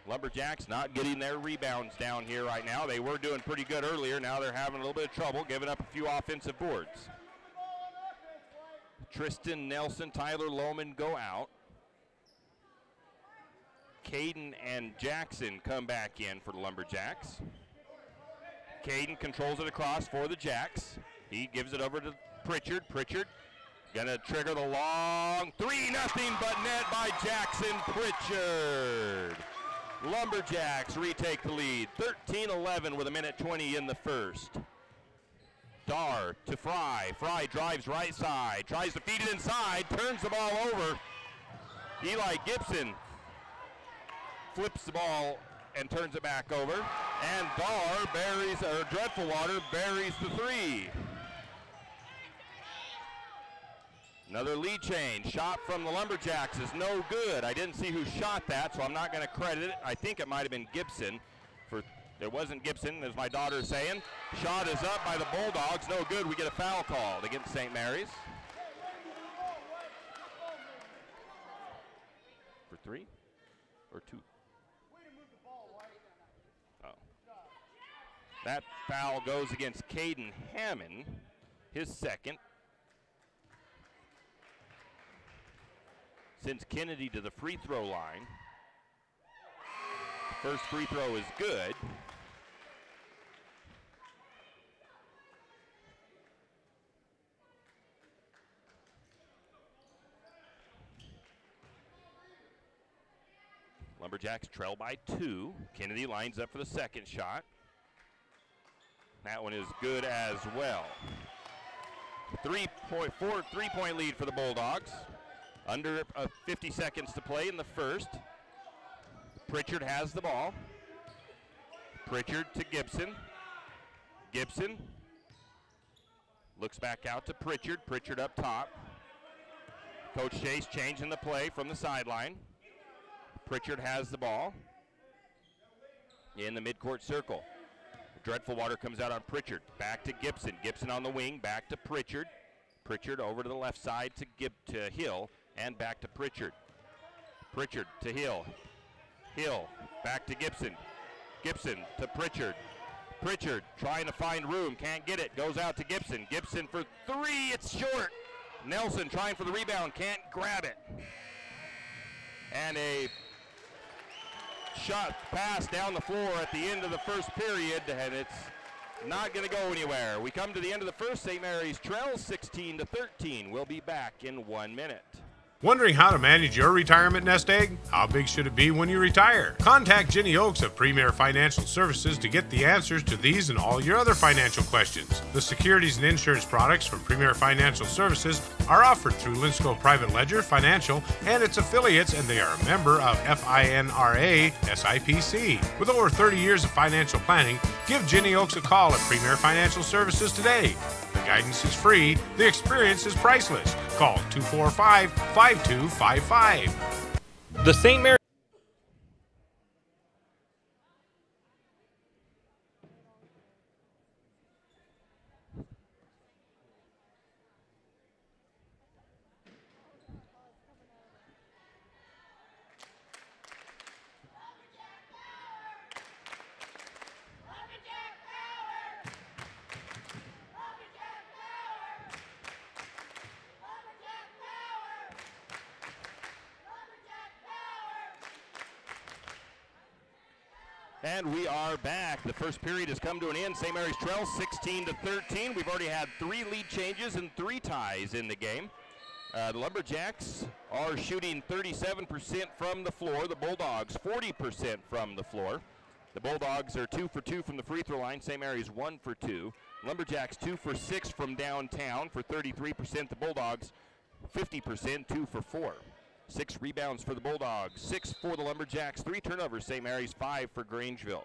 Speaker 1: Lumberjacks not getting their rebounds down here right now. They were doing pretty good earlier. Now they're having a little bit of trouble, giving up a few offensive boards. Tristan Nelson, Tyler Lohman go out. Caden and Jackson come back in for the Lumberjacks. Caden controls it across for the Jacks. He gives it over to Pritchard. Pritchard gonna trigger the long 3-0, but net by Jackson Pritchard. Lumberjacks retake the lead, 13-11 with 1:20 in the first. Dar to Fry. Fry drives right side, tries to feed it inside, turns the ball over. Eli Gibson flips the ball and turns it back over. And Dar buries, or Dreadful Water buries the 3. Another lead change. Shot from the Lumberjacks is no good. I didn't see who shot that, so I'm not going to credit it. I think it might have been Gibson. It wasn't Gibson, as my daughter is saying. Shot is up by the Bulldogs. No good. We get a foul called against St. Mary's. For 3 or 2? Oh. That foul goes against Caden Hammond, his second. Sends Kennedy to the free throw line. First free throw is good. Lumberjacks trail by 2. Kennedy lines up for the second shot. That one is good as well. 3-point lead for the Bulldogs. Under 50 seconds to play in the first. Pritchard has the ball. Pritchard to Gibson. Gibson looks back out to Pritchard. Pritchard up top. Coach Chase changing the play from the sideline. Pritchard has the ball in the midcourt circle. Dreadful Water comes out on Pritchard. Back to Gibson. Gibson on the wing. Back to Pritchard. Pritchard over to the left side to Hill, and back to Pritchard. Pritchard to Hill. Hill back to Gibson. Gibson to Pritchard. Pritchard trying to find room, can't get it. Goes out to Gibson. Gibson for three. It's short. Nelson trying for the rebound, can't grab it. And a shot pass down the floor at the end of the first period, and it's not going to go anywhere. We come to the end of the first. St. Mary's trails 16-13. We'll be back in 1 minute.
Speaker 3: Wondering how to manage your retirement nest egg? How big should it be when you retire? Contact Jenny Oakes of Premier Financial Services to get the answers to these and all your other financial questions. The securities and insurance products from Premier Financial Services are offered through Linsco Private Ledger Financial and its affiliates, and they are a member of FINRA SIPC. With over 30 years of financial planning, give Jenny Oakes a call at Premier Financial Services today. The guidance is free. The experience is priceless. Call 245-5255.
Speaker 2: The St. Mary.
Speaker 1: And we are back. The first period has come to an end. St. Mary's trails 16-13. We've already had 3 lead changes and 3 ties in the game. The Lumberjacks are shooting 37% from the floor. The Bulldogs 40% from the floor. The Bulldogs are 2 for 2 from the free throw line. St. Mary's 1 for 2. Lumberjacks 2 for 6 from downtown for 33%. The Bulldogs 50%, 2 for 4. 6 rebounds for the Bulldogs, 6 for the Lumberjacks, 3 turnovers, St. Mary's, 5 for Grangeville.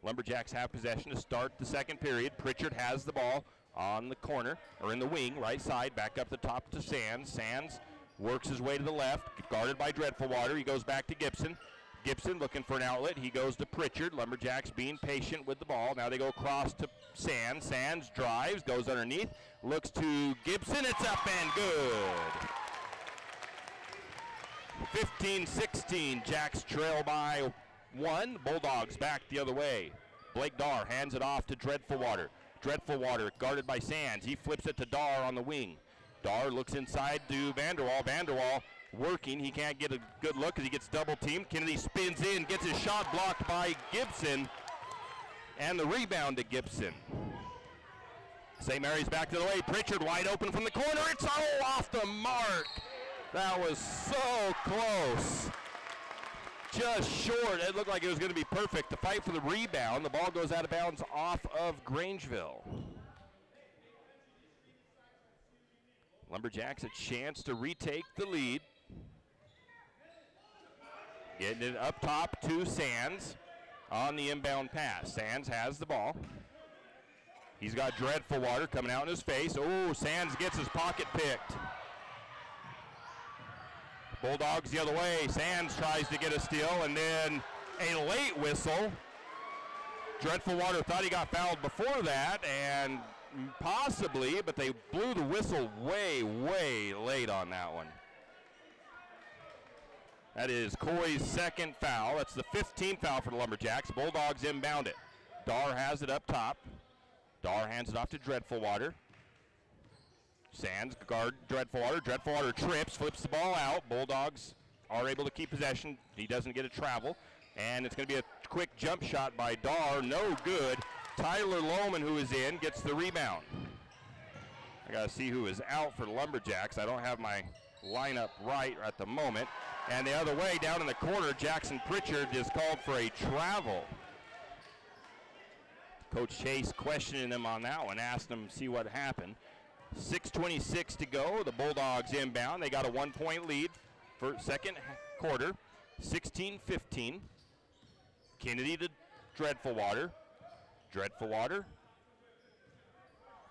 Speaker 1: Lumberjacks have possession to start the second period. Pritchard has the ball on the corner, or in the wing, right side, back up the top to Sands. Sands works his way to the left, guarded by Dreadful Water. He goes back to Gibson. Gibson looking for an outlet. He goes to Pritchard. Lumberjacks being patient with the ball. Now they go across to Sands. Sands drives, goes underneath, looks to Gibson. It's up and good. 15-16, Jacks trail by 1. Bulldogs back the other way. Blake Darr hands it off to Dreadful Water. Dreadful Water guarded by Sands. He flips it to Darr on the wing. Darr looks inside to Vanderwall. Vanderwall working. He can't get a good look because he gets double teamed. Kennedy spins in, gets his shot blocked by Gibson, and the rebound to Gibson. St. Mary's back to the way. Pritchard wide open from the corner. It's all off the mark. That was so close. Just short. It looked like it was going to be perfect. The fight for the rebound. The ball goes out of bounds off of Grangeville. Lumberjacks a chance to retake the lead. Getting it up top to Sands on the inbound pass. Sands has the ball. He's got Dreadful Water coming out in his face. Oh, Sands gets his pocket picked. Bulldogs the other way. Sands tries to get a steal, and then a late whistle. Dreadful Water thought he got fouled before that, and possibly, but they blew the whistle way, way late on that one. That is Coy's second foul. That's the 15th foul for the Lumberjacks. Bulldogs inbound it. Darr has it up top. Darr hands it off to Dreadful Water. Sands guard Dreadful Water. Dreadful Water trips, flips the ball out. Bulldogs are able to keep possession. He doesn't get a travel. And it's going to be a quick jump shot by Darr. No good. Tyler Lohman, who is in, gets the rebound. I got to see who is out for the Lumberjacks. I don't have my lineup right at the moment. And the other way, down in the corner, Jackson Pritchard is called for a travel. Coach Chase questioning him on that one, asked him to see what happened. 6:26 to go. The Bulldogs inbound. They got a 1-point lead for second quarter. 16-15. Kennedy to Dreadful Water. Dreadful Water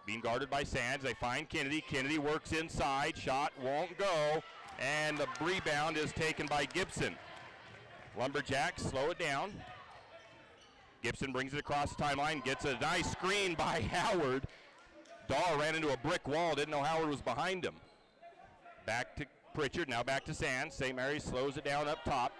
Speaker 1: being guarded by Sands. They find Kennedy. Kennedy works inside. Shot won't go. And the rebound is taken by Gibson. Lumberjacks slow it down. Gibson brings it across the timeline. Gets a nice screen by Howard. Dahl ran into a brick wall. Didn't know Howard was behind him. Back to Pritchard. Now back to Sands. St. Mary's slows it down up top.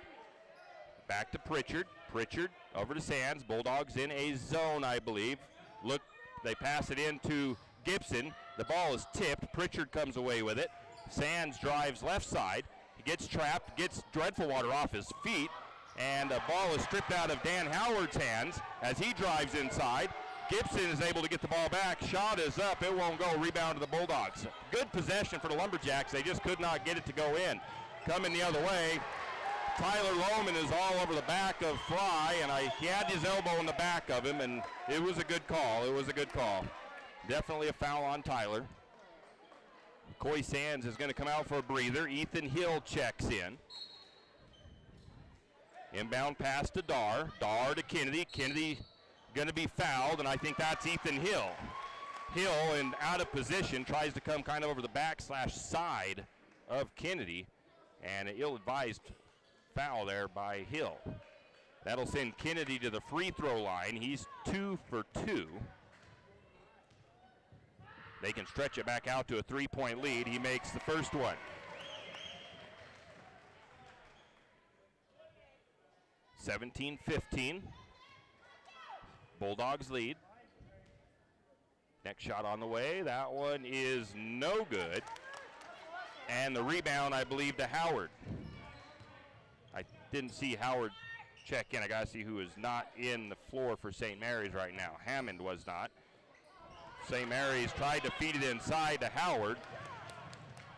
Speaker 1: Back to Pritchard. Pritchard over to Sands. Bulldogs in a zone, I believe. Look, they pass it into Gibson. The ball is tipped. Pritchard comes away with it. Sands drives left side. He gets trapped, gets Dreadful Water off his feet, and the ball is stripped out of Dan Howard's hands as he drives inside. Gibson is able to get the ball back. Shot is up. It won't go. Rebound to the Bulldogs. Good possession for the Lumberjacks. They just could not get it to go in. Coming the other way, Tyler Lohman is all over the back of Fry, and he had his elbow in the back of him, and it was a good call. It was a good call. Definitely a foul on Tyler. Coy Sands is going to come out for a breather. Ethan Hill checks in. Inbound pass to Dar. Dar to Kennedy. Kennedy going to be fouled, and I think that's Ethan Hill. Hill, and out of position, tries to come kind of over the back / side of Kennedy, and an ill-advised foul there by Hill. That'll send Kennedy to the free throw line. He's 2 for 2. They can stretch it back out to a 3-point lead. He makes the first one. 17-15. Bulldogs lead. Next shot on the way. That one is no good. And the rebound, I believe, to Howard. I didn't see Howard check in. I got to see who is not in the floor for St. Mary's right now. Hammond was not. St. Mary's tried to feed it inside to Howard,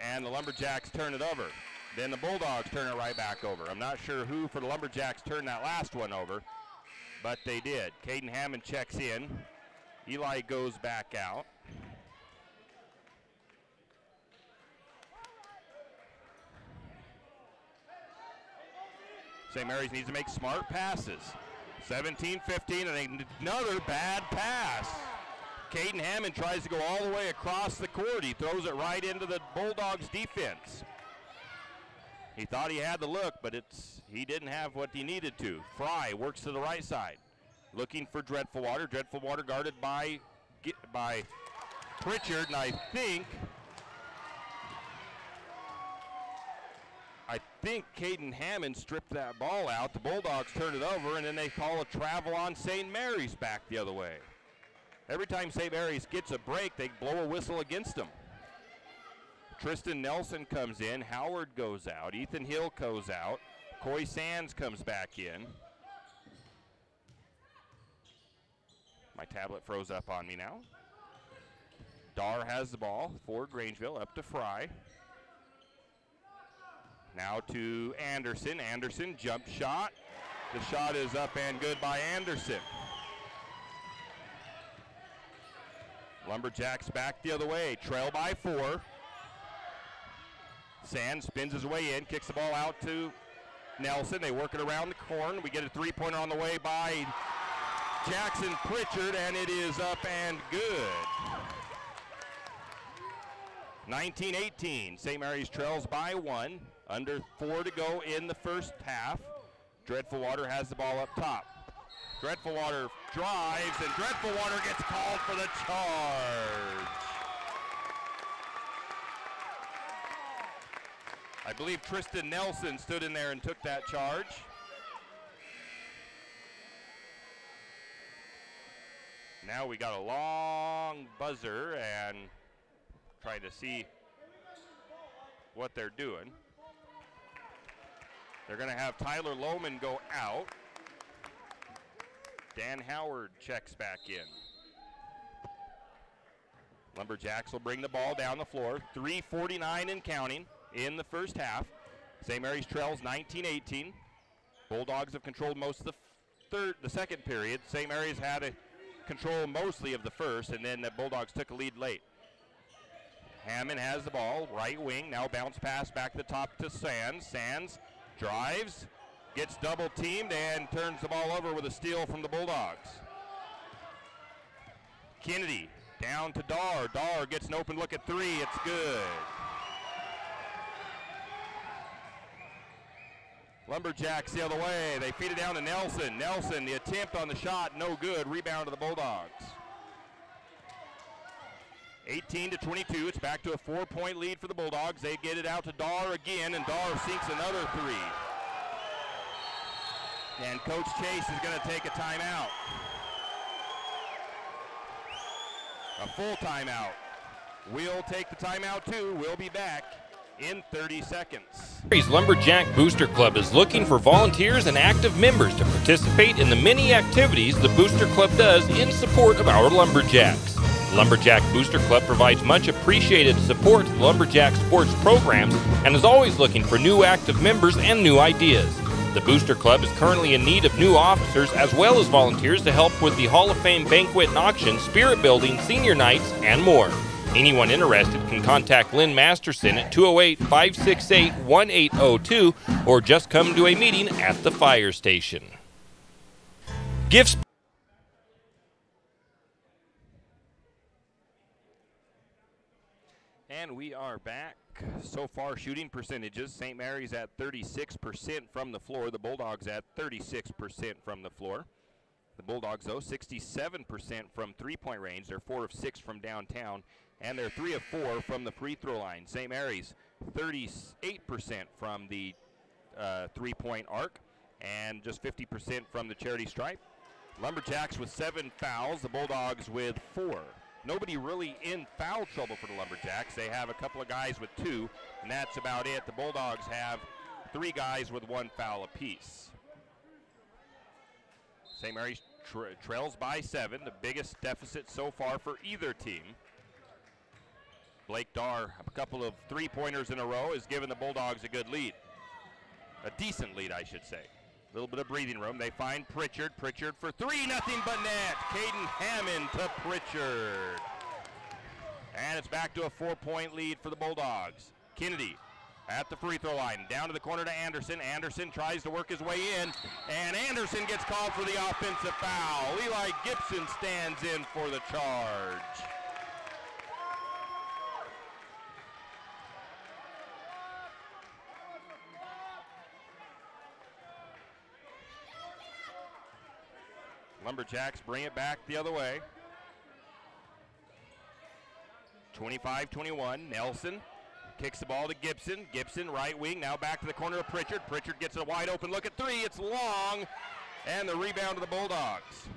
Speaker 1: and the Lumberjacks turn it over. Then the Bulldogs turn it right back over. I'm not sure who for the Lumberjacks turned that last one over, but they did. Caden Hammond checks in. Eli goes back out. St. Mary's needs to make smart passes. 17-15, and another bad pass. Caden Hammond tries to go all the way across the court. He throws it right into the Bulldogs defense. He thought he had the look, but he didn't have what he needed to. Fry works to the right side, looking for Dreadful Water. Dreadful Water guarded by Pritchard, and I think Caden Hammond stripped that ball out. The Bulldogs turn it over, and then they call a travel on St. Mary's back the other way. Every time St. Mary's gets a break, they blow a whistle against them. Tristan Nelson comes in. Howard goes out. Ethan Hill goes out. Coy Sands comes back in. My tablet froze up on me now. Dar has the ball for Grangeville, up to Fry. Now to Anderson. Anderson, jump shot. The shot is up and good by Anderson. Lumberjacks back the other way, trail by 4. Sands spins his way in, kicks the ball out to Nelson. They work it around the corner. We get a 3-pointer on the way by Jackson Pritchard, and it is up and good. 19-18, St. Mary's trails by 1. Under 4 to go in the first half. Dreadful Water has the ball up top. Dreadful Water drives, and Dreadful Water gets called for the charge. I believe Tristan Nelson stood in there and took that charge. Now we got a long buzzer and trying to see what they're doing. They're going to have Tyler Lohman go out. Dan Howard checks back in. Lumberjacks will bring the ball down the floor. 3:49 and counting in the first half. St. Mary's trails 19-18. Bulldogs have controlled most of the second period. St. Mary's had a control mostly of the first, and then the Bulldogs took a lead late. Hammond has the ball, right wing. Now bounce pass back to the top to Sands. Sands drives, gets double teamed, and turns the ball over with a steal from the Bulldogs. Kennedy Down to Dar. Dar gets an open look at three. It's good. Lumberjacks the other way. They feed it down to Nelson. Nelson, the attempt on the shot, no good. Rebound to the Bulldogs. 18-22. It's back to a 4-point lead for the Bulldogs. They get it out to Dar again, and Dar sinks another three. And Coach Chase is going to take a timeout. A full timeout. We'll take the timeout too. We'll be back in 30 seconds.
Speaker 2: Lumberjack Booster Club is looking for volunteers and active members to participate in the many activities the Booster Club does in support of our Lumberjacks. The Lumberjack Booster Club provides much appreciated support to the Lumberjack sports programs and is always looking for new active members and new ideas. The Booster Club is currently in need of new officers as well as volunteers to help with the Hall of Fame banquet and auction, spirit building, senior nights, and more. Anyone interested can contact Lynn Masterson at 208-568-1802 or just come to a meeting at the fire station. Gifts.
Speaker 1: And we are back. So far, shooting percentages. St. Mary's at 36% from the floor. The Bulldogs at 36% from the floor. The Bulldogs, though, 67% from three-point range. They're 4 of 6 from downtown, and they're 3 of 4 from the free throw line. St. Mary's, 38% from the three-point arc, and just 50% from the charity stripe. Lumberjacks with 7 fouls. The Bulldogs with 4. Nobody really in foul trouble for the Lumberjacks. They have a couple of guys with 2, and that's about it. The Bulldogs have 3 guys with 1 foul apiece. St. Mary's trails by 7, the biggest deficit so far for either team. Blake Dar, a couple of three-pointers in a row, has given the Bulldogs a good lead. A decent lead, I should say. A little bit of breathing room. They find Pritchard. Pritchard for 3, nothing but net. Caden Hammond to Pritchard. And it's back to a 4-point lead for the Bulldogs. Kennedy at the free throw line. Down to the corner to Anderson. Anderson tries to work his way in, and Anderson gets called for the offensive foul. Eli Gibson stands in for the charge. Lumberjacks bring it back the other way. 25-21, Nelson kicks the ball to Gibson. Gibson, right wing, now back to the corner of Pritchard. Pritchard gets a wide open look at 3, it's long, and the rebound to the Bulldogs.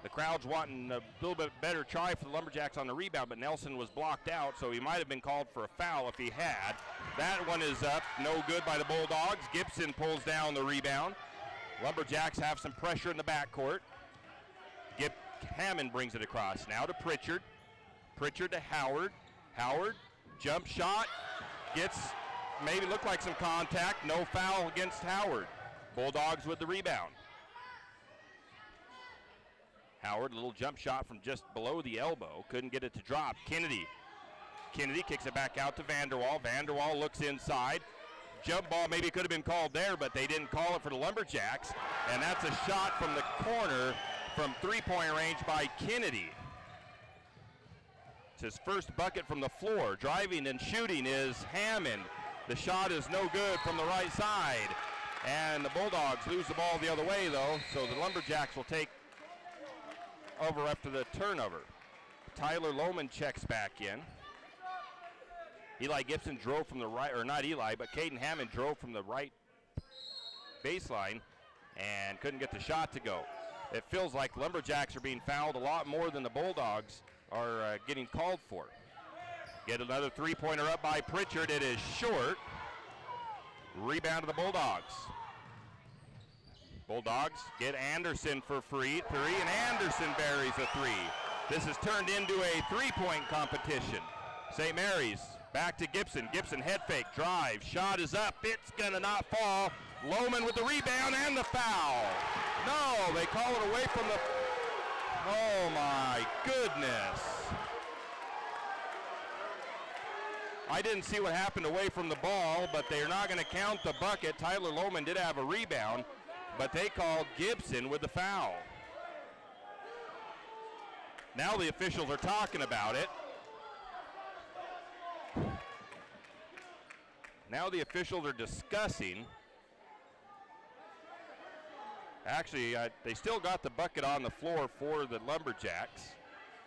Speaker 1: The crowd's wanting a little bit better try for the Lumberjacks on the rebound, but Nelson was blocked out, so he might have been called for a foul if he had. That one is up, no good by the Bulldogs. Gibson pulls down the rebound. Lumberjacks have some pressure in the backcourt. Hammond brings it across. Now to Pritchard. Pritchard to Howard. Howard, jump shot. Gets, maybe looked like some contact. No foul against Howard. Bulldogs with the rebound. Howard, a little jump shot from just below the elbow. Couldn't get it to drop. Kennedy. Kennedy kicks it back out to Vanderwall. Vanderwall looks inside. Jump ball maybe could have been called there, but they didn't call it for the Lumberjacks. And that's a shot from the corner from three-point range by Kennedy. It's his first bucket from the floor. Driving and shooting is Hammond. The shot is no good from the right side. And the Bulldogs lose the ball the other way, though, so the Lumberjacks will take over after the turnover. Tyler Lohman checks back in. Eli Gibson drove from the right, or not Eli, but Caden Hammond drove from the right baseline and couldn't get the shot to go. It feels like Lumberjacks are being fouled a lot more than the Bulldogs are getting called for. Get another three-pointer up by Pritchard. It is short. Rebound to the Bulldogs. Bulldogs get Anderson for three, and Anderson buries a 3. This has turned into a three-point competition. St. Mary's back to Gibson. Gibson head fake, drive, shot is up. It's gonna not fall. Lohman with the rebound and the foul. No, they call it away from the, oh my goodness. I didn't see what happened away from the ball, but they're not gonna count the bucket. Tyler Lohman did have a rebound, but they called Gibson with the foul. Now the officials are talking about it. Now the officials are discussing. Actually, they still got the bucket on the floor for the Lumberjacks.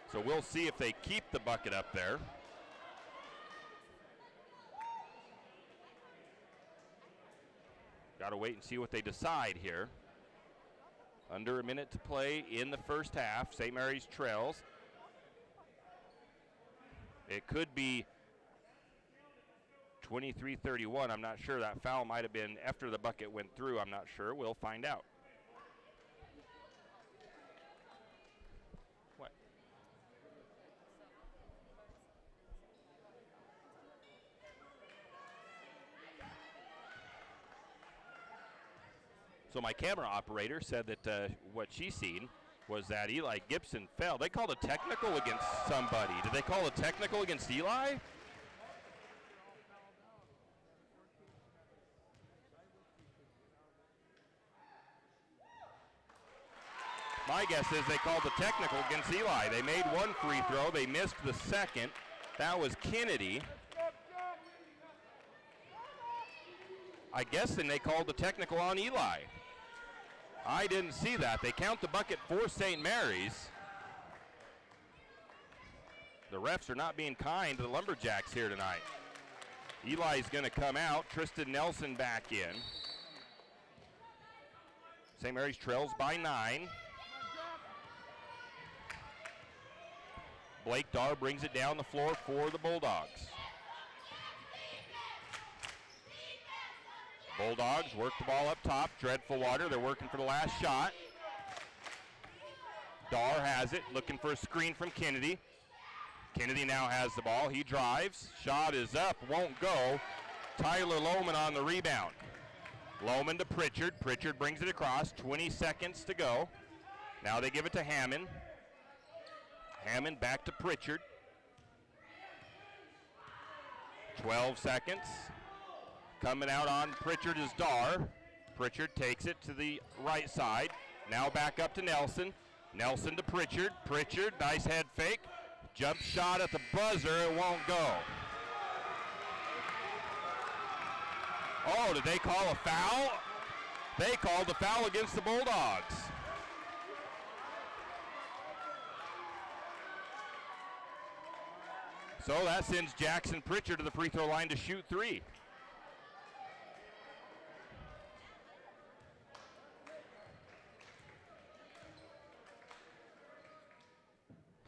Speaker 1: So we'll see if they keep the bucket up there. Got to wait and see what they decide here. Under a minute to play in the first half. St. Mary's trails. It could be 23-31. I'm not sure. That foul might have been after the bucket went through. I'm not sure. We'll find out. What? So my camera operator said that what she's seen was that Eli Gibson fell. They called a technical against somebody. Did they call a technical against Eli? My guess is they called the technical against Eli. They made one free throw. They missed the second. That was Kennedy. I guess then they called the technical on Eli. I didn't see that. They count the bucket for St. Mary's. The refs are not being kind to the Lumberjacks here tonight. Eli's going to come out. Tristan Nelson back in. St. Mary's trails by 9. Blake Darr brings it down the floor for the Bulldogs. Bulldogs work the ball up top. Dreadful Water, they're working for the last shot. Darr has it, looking for a screen from Kennedy. Kennedy now has the ball. He drives. Shot is up, won't go. Tyler Lohman on the rebound. Lohman to Pritchard. Pritchard brings it across. 20 seconds to go. Now they give it to Hammond. Hammond back to Pritchard. 12 seconds. Coming out on Pritchard is Darr. Pritchard takes it to the right side. Now back up to Nelson. Nelson to Pritchard. Pritchard, nice head fake. Jump shot at the buzzer, it won't go. Oh, did they call a foul? They called the foul against the Bulldogs. So that sends Jackson Pritchard to the free throw line to shoot 3.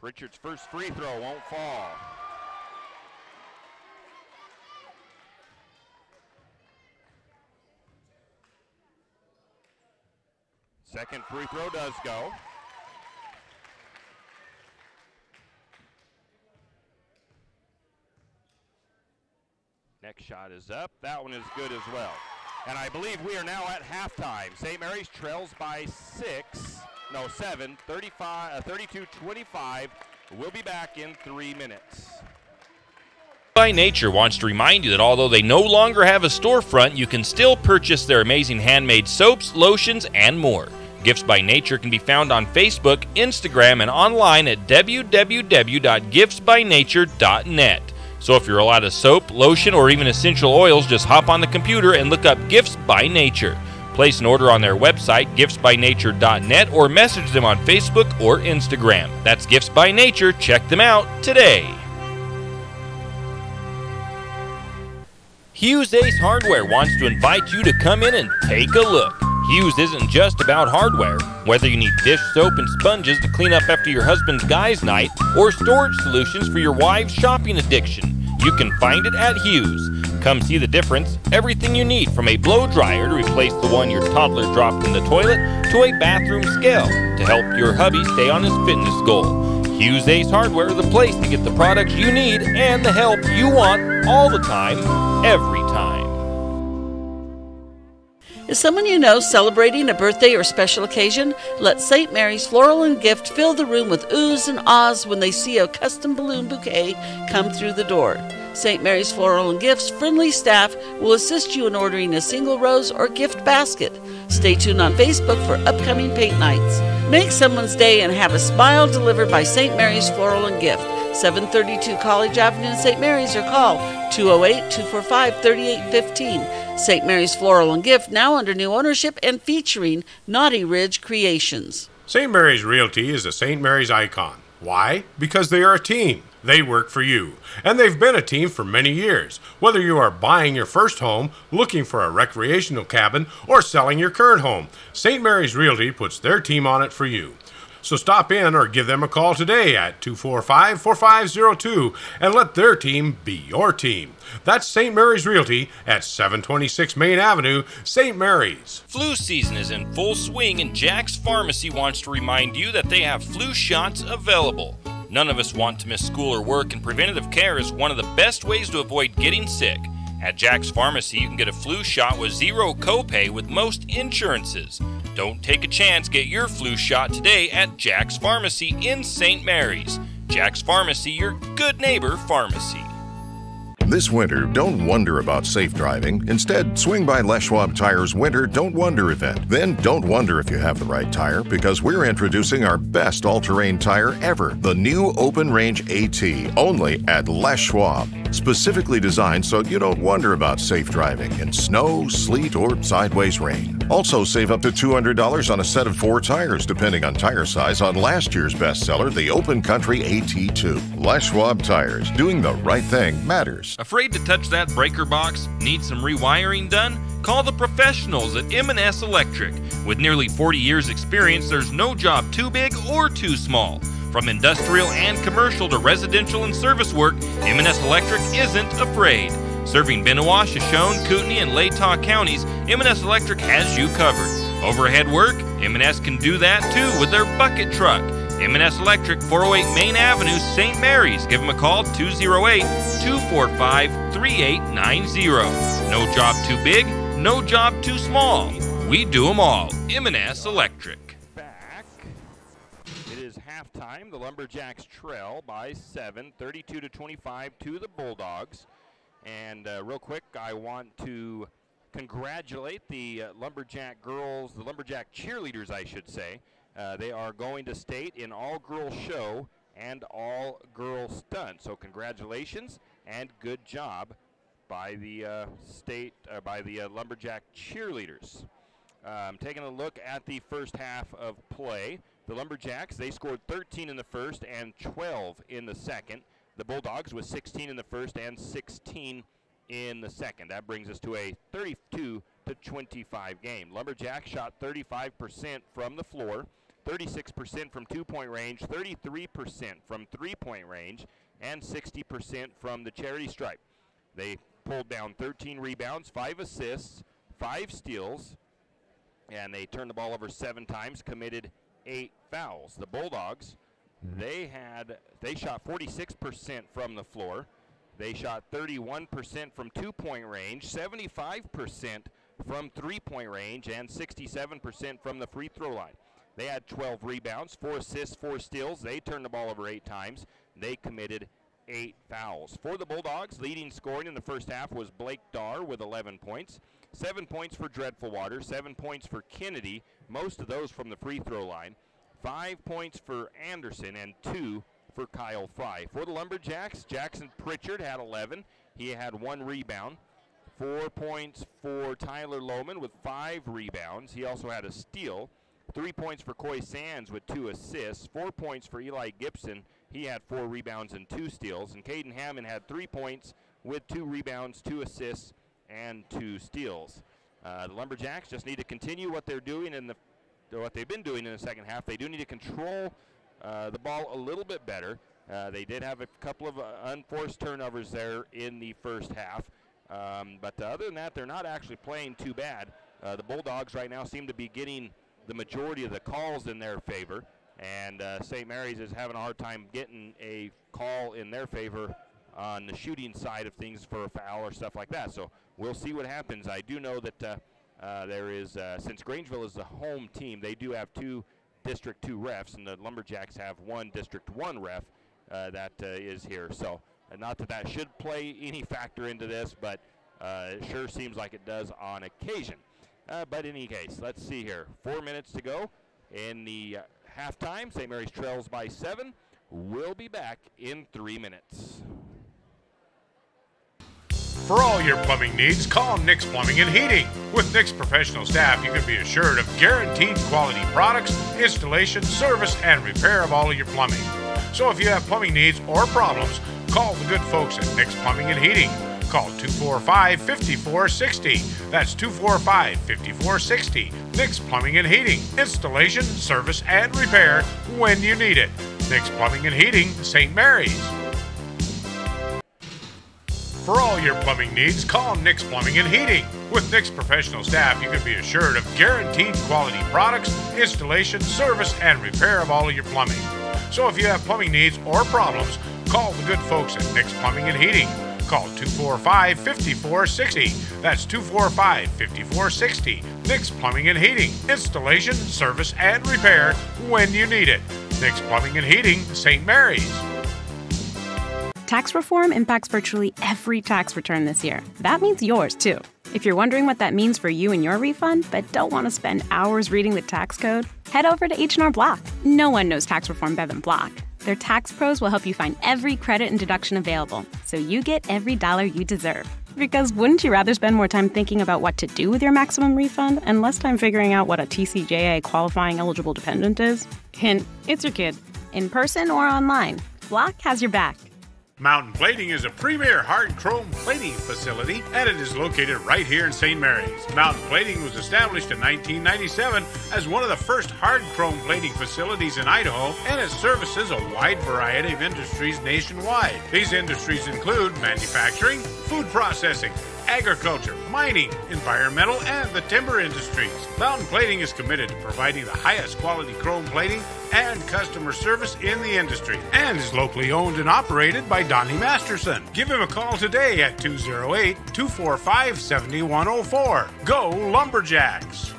Speaker 1: Pritchard's first free throw won't fall. Second free throw does go. Next shot is up. That one is good as well. And I believe we are now at halftime. St. Mary's trails by 7, 32-25. We'll be back in 3 minutes.
Speaker 2: By Nature wants to remind you that although they no longer have a storefront, you can still purchase their amazing handmade soaps, lotions, and more. Gifts by Nature can be found on Facebook, Instagram, and online at www.giftsbynature.net. So if you're out of soap, lotion, or even essential oils, just hop on the computer and look up Gifts by Nature. Place an order on their website, giftsbynature.net, or message them on Facebook or Instagram. That's Gifts by Nature. Check them out today. Hughes Ace Hardware wants to invite you to come in and take a look. Hughes isn't just about hardware. Whether you need dish soap and sponges to clean up after your husband's guys' night, or storage solutions for your wife's shopping addiction, you can find it at Hughes. Come see the difference. Everything you need, from a blow dryer to replace the one your toddler dropped in the toilet, to a bathroom scale to help your hubby stay on his fitness goal. Hughes Ace Hardware is the place to get the products you need and the help you want all the time, every time.
Speaker 8: Is someone you know celebrating a birthday or special occasion? Let St. Mary's Floral and Gift fill the room with oohs and ahs when they see a custom balloon bouquet come through the door. St. Mary's Floral and Gift's friendly staff will assist you in ordering a single rose or gift basket. Stay tuned on Facebook for upcoming paint nights. Make someone's day and have a smile delivered by St. Mary's Floral and Gift, 732 College Avenue in St. Mary's, or call 208-245-3815. St. Mary's Floral and Gift, now under new ownership and featuring Naughty Ridge Creations.
Speaker 3: St. Mary's Realty is a St. Mary's icon. Why? Because they are a team. They work for you. And they've been a team for many years. Whether you are buying your first home, looking for a recreational cabin, or selling your current home, St. Mary's Realty puts their team on it for you. So stop in or give them a call today at 245-4502 and let their team be your team. That's St. Mary's Realty at 726 Main Avenue, St. Mary's.
Speaker 2: Flu season is in full swing, and Jack's Pharmacy wants to remind you that they have flu shots available. None of us want to miss school or work, and preventative care is one of the best ways to avoid getting sick. At Jack's Pharmacy, you can get a flu shot with zero copay with most insurances. Don't take a chance. Get your flu shot today at Jack's Pharmacy in St. Mary's. Jack's Pharmacy, your good neighbor pharmacy.
Speaker 9: This winter, don't wonder about safe driving. Instead, swing by Les Schwab Tire's Winter Don't Wonder event. Then don't wonder if you have the right tire, because we're introducing our best all-terrain tire ever, the new Open Range AT, only at Les Schwab. Specifically designed so you don't wonder about safe driving in snow, sleet, or sideways rain. Also, save up to $200 on a set of 4 tires, depending on tire size, on last year's bestseller, the Open Country AT2. Les Schwab Tires. Doing the right thing matters.
Speaker 2: Afraid to touch that breaker box? Need some rewiring done? Call the professionals at M&S Electric. With nearly 40 years experience, there's no job too big or too small. From industrial and commercial to residential and service work, M&S Electric isn't afraid. Serving Bennewash, Shoshone, Kootenai, and Latah counties, M&S Electric has you covered. Overhead work? M&S can do that too with their bucket truck. M&S Electric, 408 Main Avenue, St. Mary's. Give them a call, 208-245-3890. No job too big, no job too small. We do them all. M&S Electric.
Speaker 1: Back. It is halftime. The Lumberjacks trail by 7, 32-25 to the Bulldogs. And real quick, I want to congratulate the Lumberjack girls, the Lumberjack cheerleaders, I should say. They are going to state in all-girls show and all-girls stunt. So congratulations and good job by the Lumberjack cheerleaders. Taking a look at the first half of play, the Lumberjacks, they scored 13 in the first and 12 in the second. The Bulldogs with 16 in the first and 16 in the second. That brings us to a 32-25 game. Lumberjacks shot 35% from the floor, 36% from two-point range, 33% from three-point range, and 60% from the charity stripe. They pulled down 13 rebounds, 5 assists, 5 steals, and they turned the ball over 7 times, committed 8 fouls. The Bulldogs, they shot 46% from the floor. They shot 31% from two-point range, 75% from three-point range, and 67% from the free throw line. They had 12 rebounds, 4 assists, 4 steals. They turned the ball over 8 times. They committed 8 fouls. For the Bulldogs, leading scoring in the first half was Blake Darr with 11 points. 7 points for Dreadful Water, 7 points for Kennedy, most of those from the free throw line. 5 points for Anderson and 2 for Kyle Fry. For the Lumberjacks, Jackson Pritchard had 11. He had 1 rebound. 4 points for Tyler Lohman with 5 rebounds. He also had a steal. 3 points for Coy Sands with 2 assists. 4 points for Eli Gibson. He had 4 rebounds and 2 steals. And Caden Hammond had 3 points with 2 rebounds, 2 assists, and 2 steals. The Lumberjacks just need to continue what they're doing what they've been doing in the second half. They do need to control the ball a little bit better. They did have a couple of unforced turnovers there in the first half. But other than that, they're not actually playing too bad. The Bulldogs right now seem to be getting the majority of the calls in their favor, and St. Mary's is having a hard time getting a call in their favor on the shooting side of things for a foul or stuff like that. So we'll see what happens. I do know that there is, since Grangeville is the home team, they do have 2 District 2 refs, and the Lumberjacks have 1 District 1 ref that is here. So not that that should play any factor into this, but it sure seems like it does on occasion. But in any case, let's see here. 4 minutes to go in the halftime. St. Mary's trails by 7. We'll be back in 3 minutes.
Speaker 3: For all your plumbing needs, call Nick's Plumbing and Heating. With Nick's professional staff, you can be assured of guaranteed quality products, installation, service, and repair of all of your plumbing. So if you have plumbing needs or problems, call the good folks at Nick's Plumbing and Heating. Call 245-5460. That's 245-5460. Nick's Plumbing and Heating. Installation, service, and repair when you need it. Nick's Plumbing and Heating, St. Mary's. For all your plumbing needs, call Nick's Plumbing and Heating. With Nick's professional staff, you can be assured of guaranteed quality products, installation, service, and repair of all of your plumbing. So if you have plumbing needs or problems, call the good folks at Nick's Plumbing and Heating. Call 245-5460. That's 245-5460. Nick's Plumbing and Heating. Installation, service, and repair when you need it. Nick's Plumbing and Heating, St. Mary's.
Speaker 7: Tax reform impacts virtually every tax return this year. That means yours, too. If you're wondering what that means for you and your refund, but don't want to spend hours reading the tax code, head over to H&R Block. No one knows tax reform better than Block. Their tax pros will help you find every credit and deduction available, so you get every dollar you deserve. Because wouldn't you rather spend more time thinking about what to do with your maximum refund and less time figuring out what a TCJA qualifying eligible dependent is? Hint, it's your kid. In person or online, Block has your back.
Speaker 3: Mountain Plating is a premier hard chrome plating facility, and it is located right here in St. Mary's. Mountain Plating was established in 1997 as one of the first hard chrome plating facilities in Idaho, and it services a wide variety of industries nationwide. These industries include manufacturing, food processing, agriculture, mining, environmental, and the timber industries. Mountain Plating is committed to providing the highest quality chrome plating and customer service in the industry, and is locally owned and operated by Donnie Masterson. Give him a call today at 208-245-7104. Go Lumberjacks!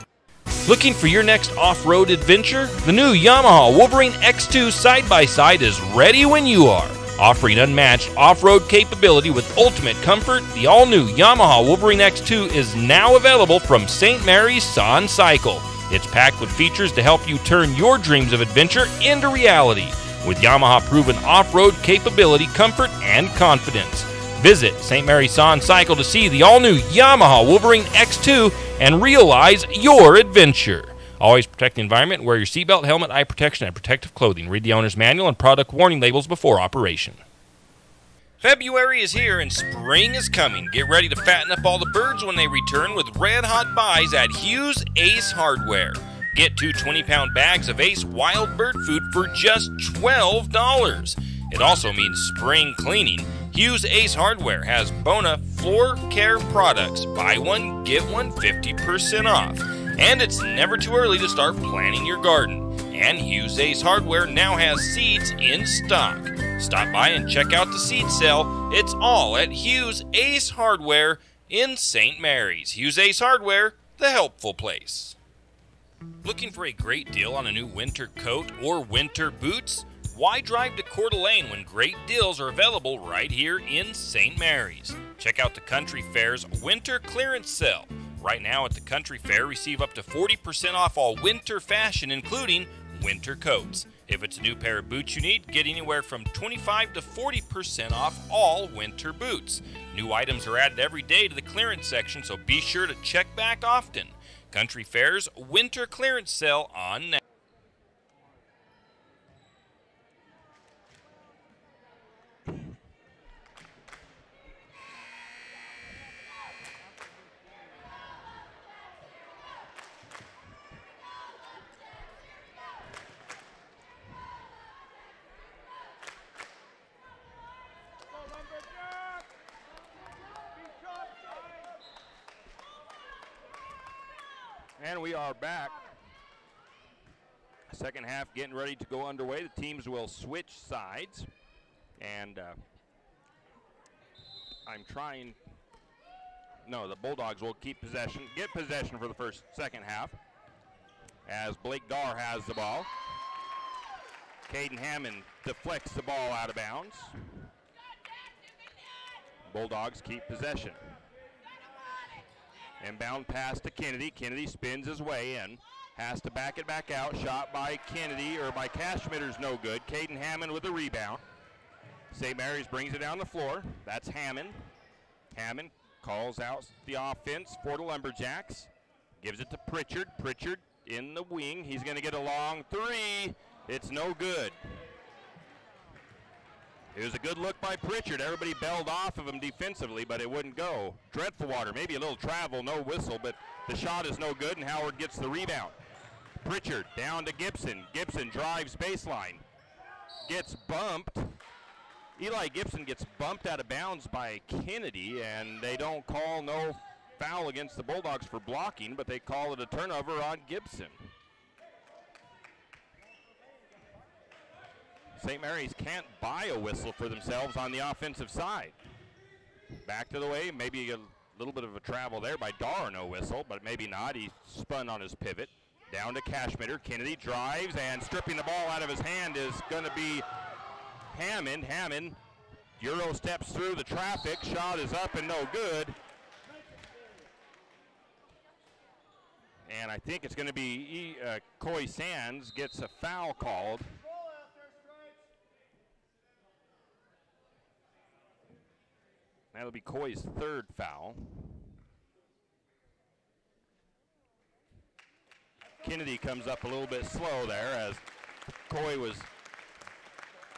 Speaker 2: Looking for your next off-road adventure? The new Yamaha Wolverine X2 side-by-side is ready when you are. Offering unmatched off-road capability with ultimate comfort, the all-new Yamaha Wolverine X2 is now available from St. Mary's Saw and Cycle. It's packed with features to help you turn your dreams of adventure into reality. With Yamaha proven off-road capability, comfort, and confidence. Visit St. Mary's Saw and Cycle to see the all-new Yamaha Wolverine X2 and realize your adventure. Always protect the environment. Wear your seatbelt, helmet, eye protection, and protective clothing. Read the owner's manual and product warning labels before operation. February is here and spring is coming. Get ready to fatten up all the birds when they return with red-hot buys at Hughes Ace Hardware. Get 2 20-pound bags of Ace Wild Bird Food for just $12. It also means spring cleaning. Hughes Ace Hardware has Bona floor care products. Buy one, get one 50% off. And it's never too early to start planting your garden. And Hughes Ace Hardware now has seeds in stock. Stop by and check out the seed sale. It's all at Hughes Ace Hardware in St. Mary's. Hughes Ace Hardware, the helpful place. Looking for a great deal on a new winter coat or winter boots? Why drive to Coeur d'Alene when great deals are available right here in St. Mary's? Check out the Country Fair's Winter Clearance Sale. Right now at the Country Fair, receive up to 40% off all winter fashion, including winter coats. If it's a new pair of boots you need, get anywhere from 25 to 40% off all winter boots. New items are added every day to the clearance section, so be sure to check back often. Country Fair's Winter Clearance Sale on now.
Speaker 1: And we are back. Second half getting ready to go underway. The teams will switch sides. And the Bulldogs will keep possession, get possession for the second half. As Blake Dar has the ball. Caden Hammond deflects the ball out of bounds. Bulldogs keep possession. Inbound pass to Kennedy. Kennedy spins his way in. Has to back it back out. Shot by Kennedy, or by Cashmitter's no good. Caden Hammond with the rebound. St. Mary's brings it down the floor. That's Hammond. Hammond calls out the offense for the Lumberjacks. Gives it to Pritchard. Pritchard in the wing. He's going to get a long three. It's no good. It was a good look by Pritchard. Everybody bailed off of him defensively, but it wouldn't go. Dreadful Water, maybe a little travel, no whistle, but the shot is no good, and Howard gets the rebound. Pritchard down to Gibson. Gibson drives baseline. Gets bumped. Eli Gibson gets bumped out of bounds by Kennedy, and they don't call no foul against the Bulldogs for blocking, but they call it a turnover on Gibson. St. Mary's can't buy a whistle for themselves on the offensive side. Back to the way, maybe a little bit of a travel there by Dar, no whistle, but maybe not. He spun on his pivot. Down to Cashmitter. Kennedy drives, and stripping the ball out of his hand is going to be Hammond. Hammond Euro steps through the traffic. Shot is up and no good. And I think it's going to be Coy Sands gets a foul called. That'll be Coy's third foul. Kennedy comes up a little bit slow there as Coy was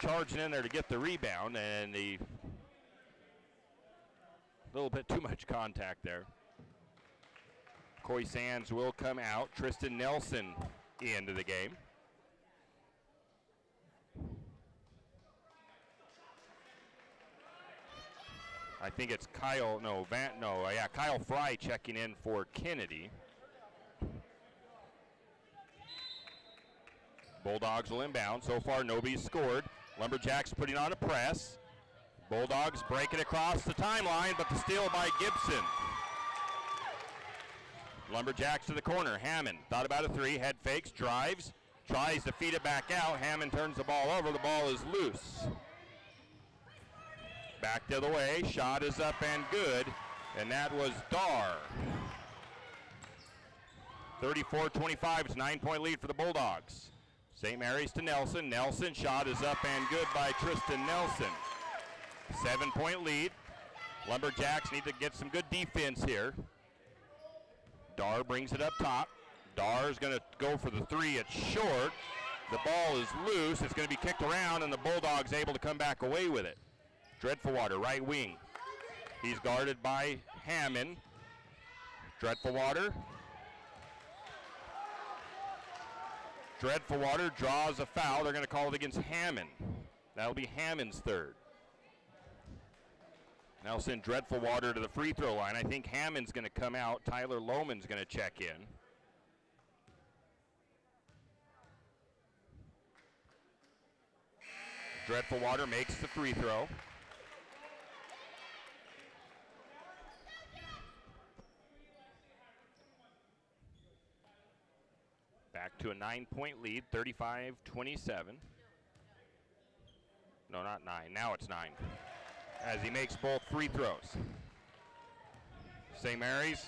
Speaker 1: charging in there to get the rebound, and a little bit too much contact there. Coy Sands will come out. Tristan Nelson into the game. I think it's Kyle Fry checking in for Kennedy. Bulldogs will inbound. So far, nobody's scored. Lumberjacks putting on a press. Bulldogs break it across the timeline, but the steal by Gibson. Lumberjacks to the corner. Hammond thought about a three, head fakes, drives, tries to feed it back out. Hammond turns the ball over. The ball is loose. Back the other way. Shot is up and good, and that was Dar. 34-25. It's a 9-point lead for the Bulldogs. St. Mary's to Nelson. Nelson, shot is up and good by Tristan Nelson. 7-point lead. Lumberjacks need to get some good defense here. Dar brings it up top. Dar's going to go for the three. It's short. The ball is loose. It's going to be kicked around, and the Bulldogs able to come back away with it. Dreadful Water, right wing. He's guarded by Hammond. Dreadful Water. Dreadful Water draws a foul. They're going to call it against Hammond. That'll be Hammond's third. Now send Dreadful Water to the free throw line. I think Hammond's going to come out. Tyler Lohman's going to check in. Dreadful Water makes the free throw. Back to a 9-point lead, 35-27. No, not 9. Now it's 9. As he makes both free throws. St. Mary's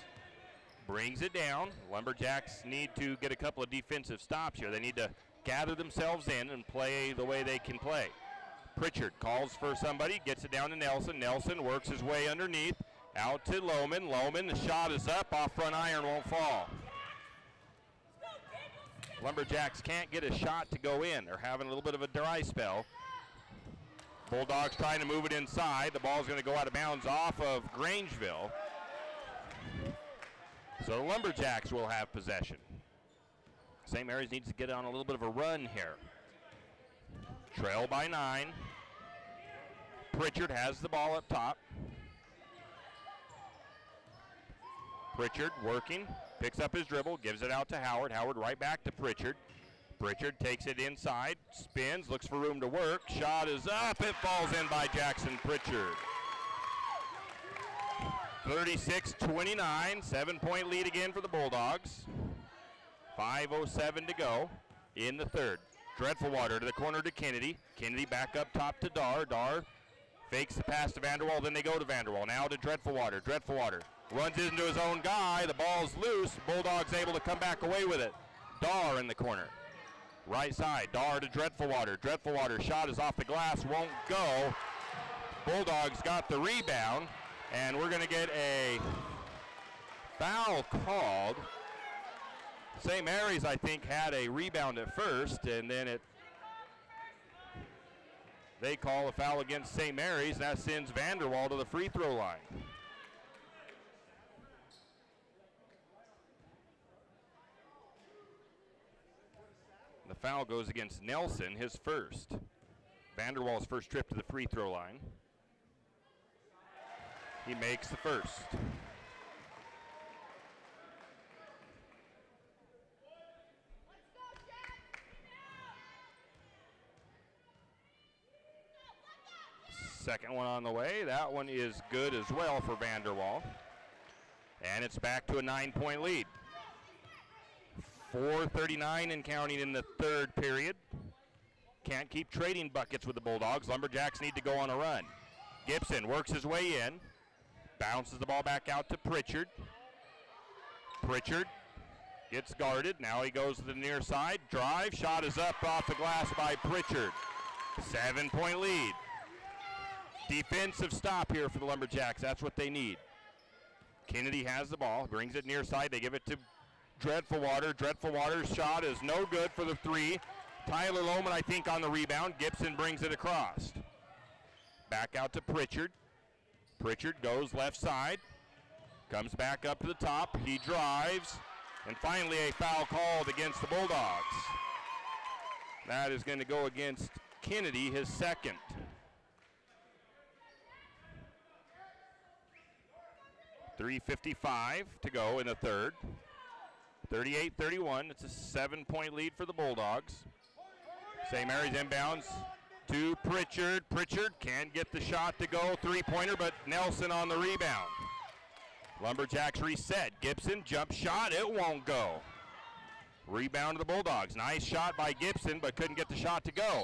Speaker 1: brings it down. Lumberjacks need to get a couple of defensive stops here. They need to gather themselves in and play the way they can play. Pritchard calls for somebody, gets it down to Nelson. Nelson works his way underneath. Out to Lohman. Lohman, the shot is up. Off front iron, won't fall. Lumberjacks can't get a shot to go in. They're having a little bit of a dry spell. Bulldogs trying to move it inside. The ball's going to go out of bounds off of Grangeville. So the Lumberjacks will have possession. St. Mary's needs to get on a little bit of a run here. Trail by 9. Pritchard has the ball up top. Pritchard working, picks up his dribble, gives it out to Howard. Howard right back to Pritchard. Pritchard takes it inside, spins, looks for room to work. Shot is up, it falls in by Jackson Pritchard. 36-29, 7-point lead again for the Bulldogs. 5:07 to go in the third. Dreadful Water to the corner to Kennedy. Kennedy back up top to Dar. Dar fakes the pass to Vanderwall, then they go to Vanderwall. Now to Dreadful Water. Dreadful Water runs into his own guy. The ball's loose. Bulldogs able to come back away with it. Dar in the corner. Right side, Dar to Dreadful Water. Dreadful Water shot is off the glass, won't go. Bulldogs got the rebound, and we're going to get a foul called. St. Mary's, I think, had a rebound at first, and then they call a foul against St. Mary's. That sends Vanderwall to the free throw line. The foul goes against Nelson, his first. Vanderwall's first trip to the free throw line. He makes the first. Second one on the way. That one is good as well for Vanderwall. And it's back to a 9-point lead. 4:39 and counting in the third period. Can't keep trading buckets with the Bulldogs. Lumberjacks need to go on a run. Gibson works his way in. Bounces the ball back out to Pritchard. Pritchard gets guarded. Now he goes to the near side. Drive. Shot is up off the glass by Pritchard. 7-point lead. Defensive stop here for the Lumberjacks. That's what they need. Kennedy has the ball. Brings it near side. They give it to Dreadful Water. Dreadful Water's shot is no good for the three. Tyler Lohman, I think, on the rebound. Gibson brings it across. Back out to Pritchard. Pritchard goes left side. Comes back up to the top. He drives. And finally a foul called against the Bulldogs. That is going to go against Kennedy, his second. .3:55 to go in the third. 38-31. It's a 7-point lead for the Bulldogs. St. Mary's inbounds to Pritchard. Pritchard can't get the shot to go. Three-pointer, but Nelson on the rebound. Lumberjacks reset. Gibson, jump shot. It won't go. Rebound to the Bulldogs. Nice shot by Gibson, but couldn't get the shot to go.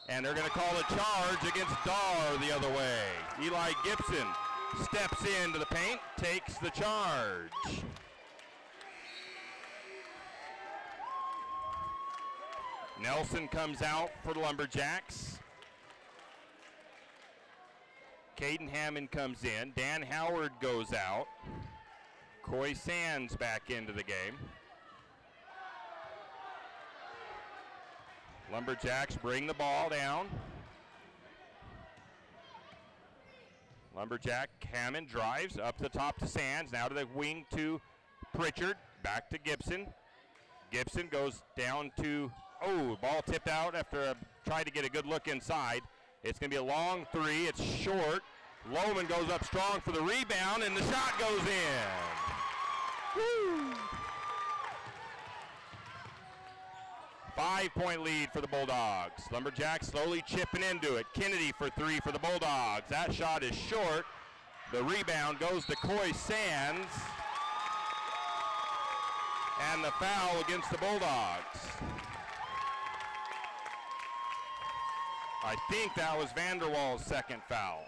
Speaker 1: And they're going to call a charge against Dar the other way. Eli Gibson steps into the paint, takes the charge. Nelson comes out for the Lumberjacks. Caden Hammond comes in. Dan Howard goes out. Coy Sands back into the game. Lumberjacks bring the ball down. Lumberjack Hammond drives up the top to Sands. Now to the wing to Pritchard. Back to Gibson. Gibson goes down to, ball tipped out after trying to get a good look inside. It's going to be a long three. It's short. Lohman goes up strong for the rebound, and the shot goes in. Woo! 5-point lead for the Bulldogs. Lumberjacks slowly chipping into it. Kennedy for three for the Bulldogs. That shot is short. The rebound goes to Coy Sands. And the foul against the Bulldogs. I think that was Vanderwall's second foul.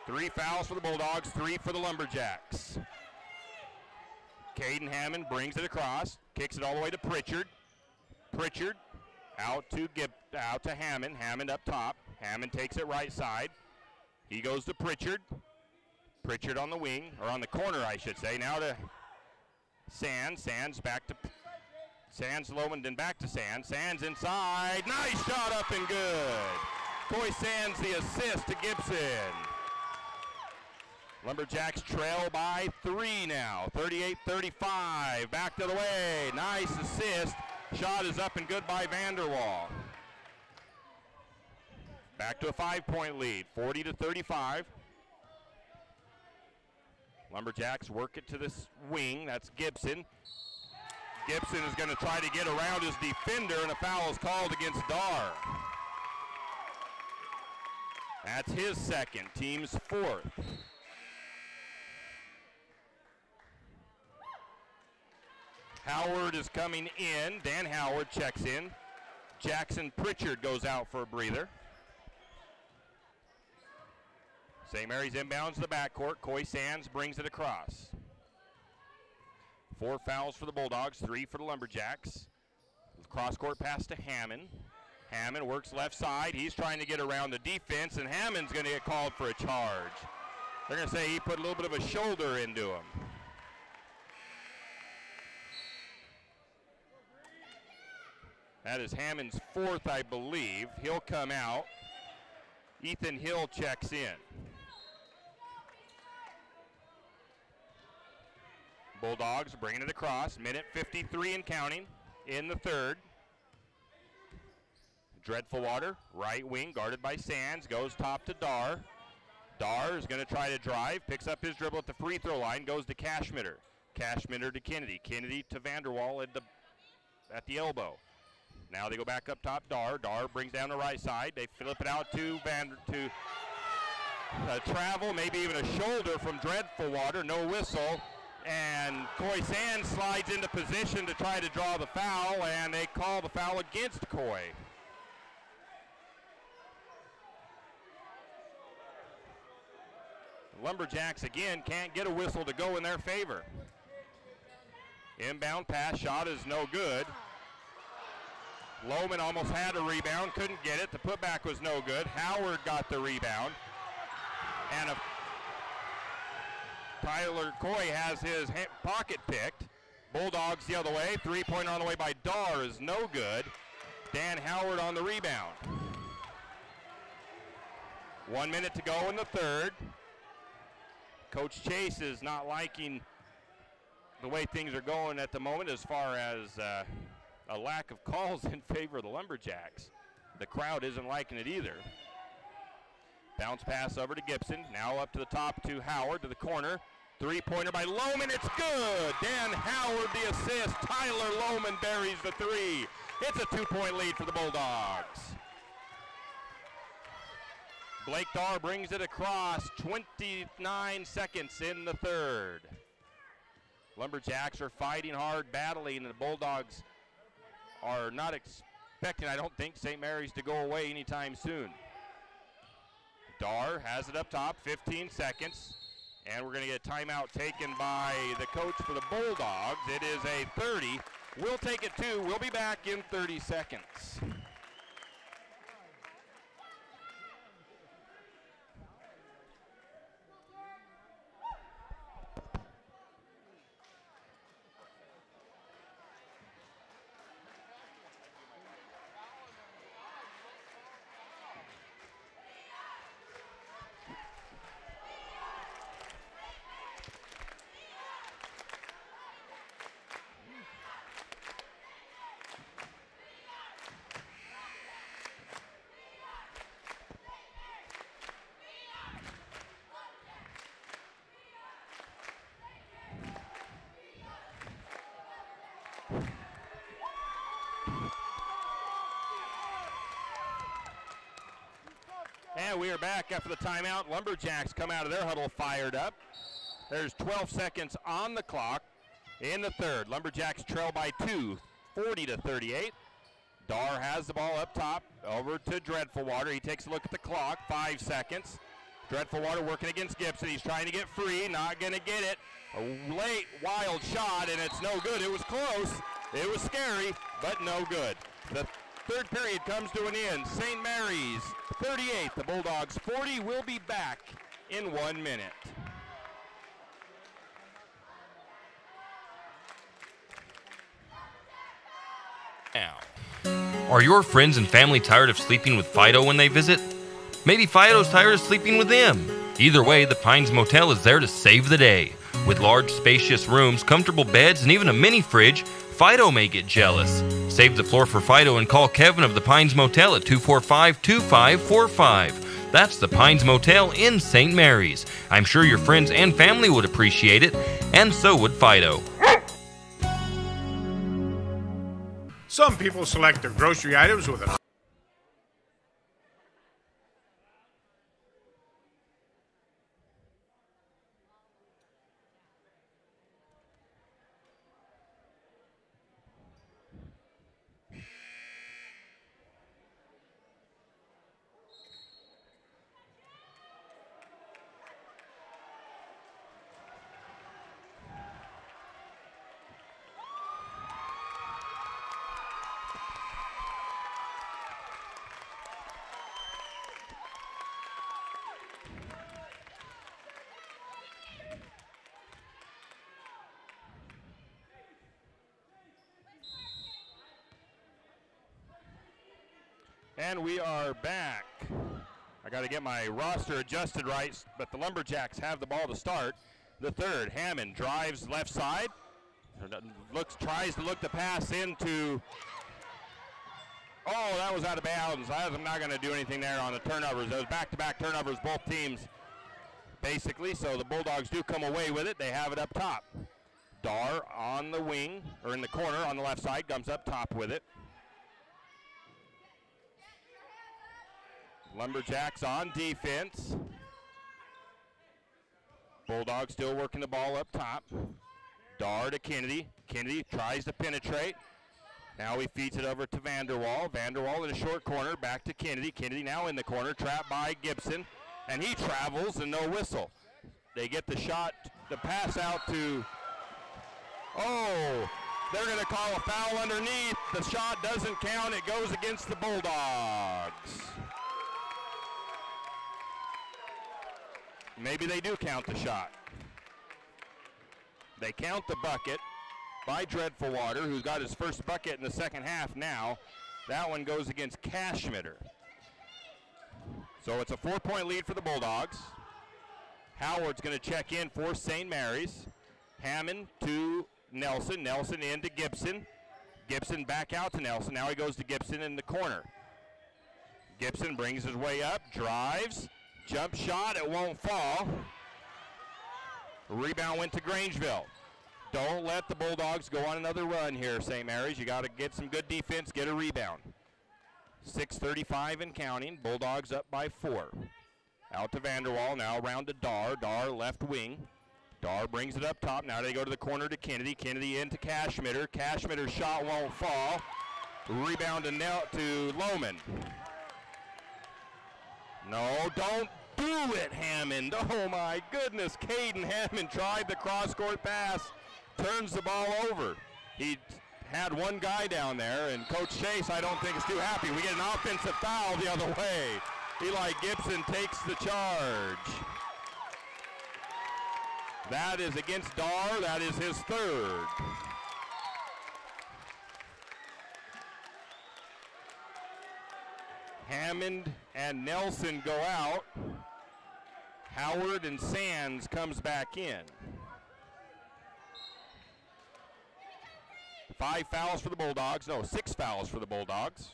Speaker 1: 3 fouls for the Bulldogs, 3 for the Lumberjacks. Caden Hammond brings it across, kicks it all the way to Pritchard. Pritchard out to Hammond. Hammond up top. Hammond takes it right side. He goes to Pritchard. Pritchard on the wing, or on the corner, I should say. Now to Sands. Sands back to Sands, Lohman, then back to Sands. Sands inside. Nice shot up and good. Coy Sands the assist to Gibson. Lumberjacks trail by 3 now. 38-35. Back to the way. Nice assist. Shot is up and good by Vanderwall. Back to a 5-point lead. 40-35. Lumberjacks work it to this wing. That's Gibson. Gibson is going to try to get around his defender, and a foul is called against Dar. That's his second, team's 4th. Howard is coming in. Dan Howard checks in. Jackson Pritchard goes out for a breather. St. Mary's inbounds the backcourt. Coy Sands brings it across. 4 fouls for the Bulldogs, 3 for the Lumberjacks. Cross-court pass to Hammond. Hammond works left side. He's trying to get around the defense, and Hammond's going to get called for a charge. They're going to say he put a little bit of a shoulder into him. That is Hammond's 4th, I believe. He'll come out. Ethan Hill checks in. Bulldogs bringing it across. Minute 53 and counting in the 3rd. Dreadful Water, right wing, guarded by Sands, goes top to Dar. Dar is going to try to drive, picks up his dribble at the free throw line, goes to Cashmitter. Cashmitter to Kennedy. Kennedy to Vanderwall at the elbow. Now they go back up top, Dar. Dar brings down the right side. They flip it out to travel, maybe even a shoulder from Dreadful Water, no whistle. And Coy Sands slides into position to try to draw the foul, and they call the foul against Coy. Lumberjacks again can't get a whistle to go in their favor. Inbound pass shot is no good. Lohman almost had a rebound, couldn't get it. The putback was no good. Howard got the rebound. And Tyler Coy has his pocket picked. Bulldogs the other way. 3-pointer on the way by Dar is no good. Dan Howard on the rebound. 1 minute to go in the 3rd. Coach Chase is not liking the way things are going at the moment as far as a lack of calls in favor of the Lumberjacks. The crowd isn't liking it either. Bounce pass over to Gibson. Now up to the top to Howard to the corner. 3-pointer by Lohman. It's good. Dan Howard the assist. Tyler Lohman buries the 3. It's a 2-point lead for the Bulldogs. Blake Dar brings it across. 29 seconds in the 3rd. Lumberjacks are fighting hard, battling, and the Bulldogs are not expecting, I don't think, St. Mary's to go away anytime soon. Dar has it up top, 15 seconds, and we're going to get a timeout taken by the coach for the Bulldogs. It is a 30. We'll take it too. We'll be back in 30 seconds. And we are back after the timeout. Lumberjacks come out of their huddle fired up. There's 12 seconds on the clock in the 3rd. Lumberjacks trail by 2, 40-38. Dar has the ball up top, over to Dreadful Water. He takes a look at the clock, 5 seconds. Dreadful Water working against Gibson. He's trying to get free, not going to get it. A late, wild shot, and it's no good. It was close. It was scary, but no good. The 3rd period comes to an end. St. Mary's 38, the Bulldogs 40. We'll be back in 1 minute.
Speaker 2: Now, are your friends and family tired of sleeping with Fido when they visit? Maybe Fido's tired of sleeping with them. Either way, the Pines Motel is there to save the day. With large, spacious rooms, comfortable beds, and even a mini fridge, Fido may get jealous. Save the floor for Fido and call Kevin of the Pines Motel at 245-2545. That's the Pines Motel in St. Mary's. I'm sure your friends and family would appreciate it, and so would Fido.
Speaker 3: Some people select their grocery items with an
Speaker 1: And we are back. I got to get my roster adjusted right, but the Lumberjacks have the ball to start. The third, Hammond drives left side. Tries to look the pass into. Oh, that was out of bounds. I'm not going to do anything there on the turnovers. Those back-to-back turnovers, both teams basically. So the Bulldogs do come away with it. They have it up top. Dar on the wing, or in the corner on the left side, comes up top with it. Lumberjacks on defense. Bulldogs still working the ball up top. Dar to Kennedy. Kennedy tries to penetrate. Now he feeds it over to Vanderwall. Vanderwall in a short corner, back to Kennedy. Kennedy now in the corner, trapped by Gibson. And he travels and no whistle. They get the shot, the pass out to, oh, they're going to call a foul underneath. The shot doesn't count. It goes against the Bulldogs. Maybe they do count the shot. They count the bucket by Dreadful Water, who's got his first bucket in the second half now. That one goes against Cashmitter. So it's a 4-point lead for the Bulldogs. Howard's going to check in for St. Mary's. Hammond to Nelson. Nelson into Gibson. Gibson back out to Nelson. Now he goes to Gibson in the corner. Gibson brings his way up, drives, jump shot, it won't fall. Rebound went to Grangeville. Don't let the Bulldogs go on another run here, St. Mary's. You got to get some good defense, get a rebound. 6:35 and counting. Bulldogs up by 4. Out to Vanderwall, now around to Dar. Dar left wing. Dar brings it up top. Now they go to the corner to Kennedy. Kennedy into Cashmitter. Cashmitter's shot won't fall. Rebound to Lohman. No, don't do it, Hammond. Oh, my goodness. Caden Hammond tried the cross-court pass. Turns the ball over. He had one guy down there, and Coach Chase, I don't think, is too happy. We get an offensive foul the other way. Eli Gibson takes the charge. That is against Dar. That is his third. Hammond and Nelson go out. Howard and Sands comes back in. 5 fouls for the Bulldogs. No, 6 fouls for the Bulldogs.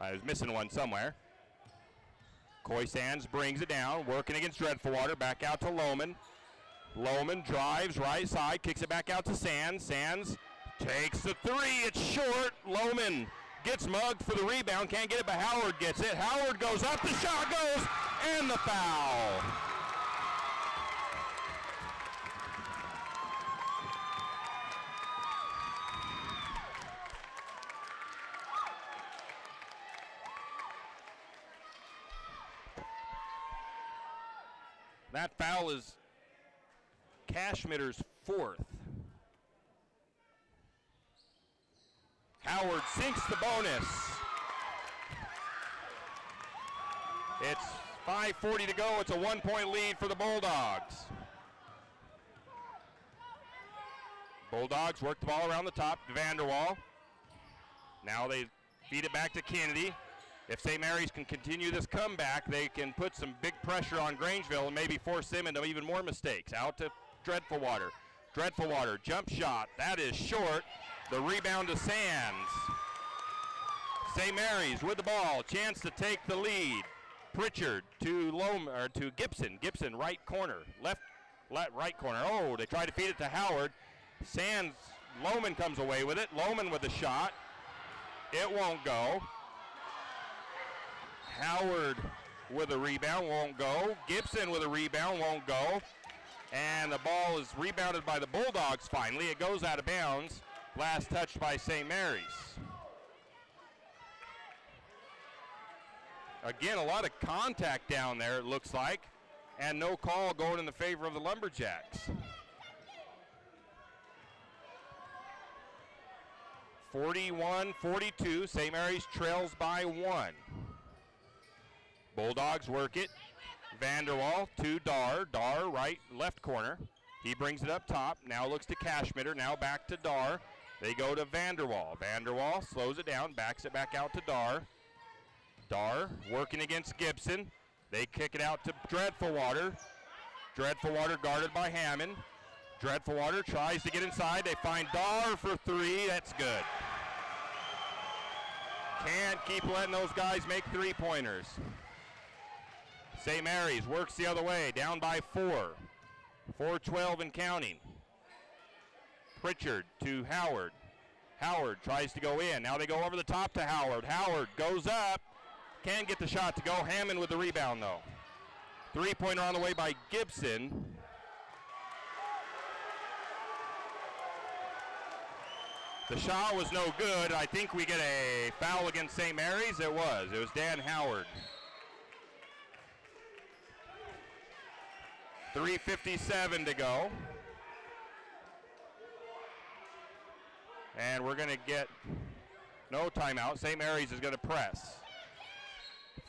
Speaker 1: I was missing one somewhere. Coy Sands brings it down, working against Dreadful Water. Back out to Lohman. Lohman drives right side, kicks it back out to Sands. Sands takes the 3. It's short. Lohman gets mugged for the rebound. Can't get it, but Howard gets it. Howard goes up. The shot goes, and the foul. That foul is Cashmitter's 4th. Howard sinks the bonus. It's 5:40 to go. It's a 1-point lead for the Bulldogs. Bulldogs work the ball around the top to Vanderwall. Now they feed it back to Kennedy. If St. Mary's can continue this comeback, they can put some big pressure on Grangeville and maybe force them into even more mistakes. Out to Dreadful Water. Dreadful Water, jump shot. That is short. The rebound to Sands. St. Mary's with the ball. Chance to take the lead. Pritchard to Gibson. Gibson, right corner. Right corner. Oh, they try to feed it to Howard. Sands, Lohman comes away with it. Lohman with the shot. It won't go. Howard with a rebound, won't go. Gibson with a rebound, won't go. And the ball is rebounded by the Bulldogs finally. It goes out of bounds. Last touched by St. Mary's. Again, a lot of contact down there, it looks like, and no call going in the favor of the Lumberjacks. 41-42, St. Mary's trails by 1. Bulldogs work it. Vanderwall to Dar. Dar, left corner. He brings it up top. Now looks to Cashmitter. Now back to Dar. They go to Vanderwall. Vanderwall slows it down, backs it back out to Dar. Dar working against Gibson. They kick it out to Dreadful Water. Dreadful Water guarded by Hammond. Dreadful Water tries to get inside. They find Dar for three. That's good. Can't keep letting those guys make three-pointers. St. Mary's works the other way, down by 4. 4-12 and counting. Pritchard to Howard. Howard tries to go in. Now they go over the top to Howard. Howard goes up. Can't get the shot to go. Hammond with the rebound, though. Three-pointer on the way by Gibson. The shot was no good. I think we get a foul against St. Mary's. It was. It was Dan Howard. 3:57 to go. And we're going to get no timeout. St. Mary's is going to press.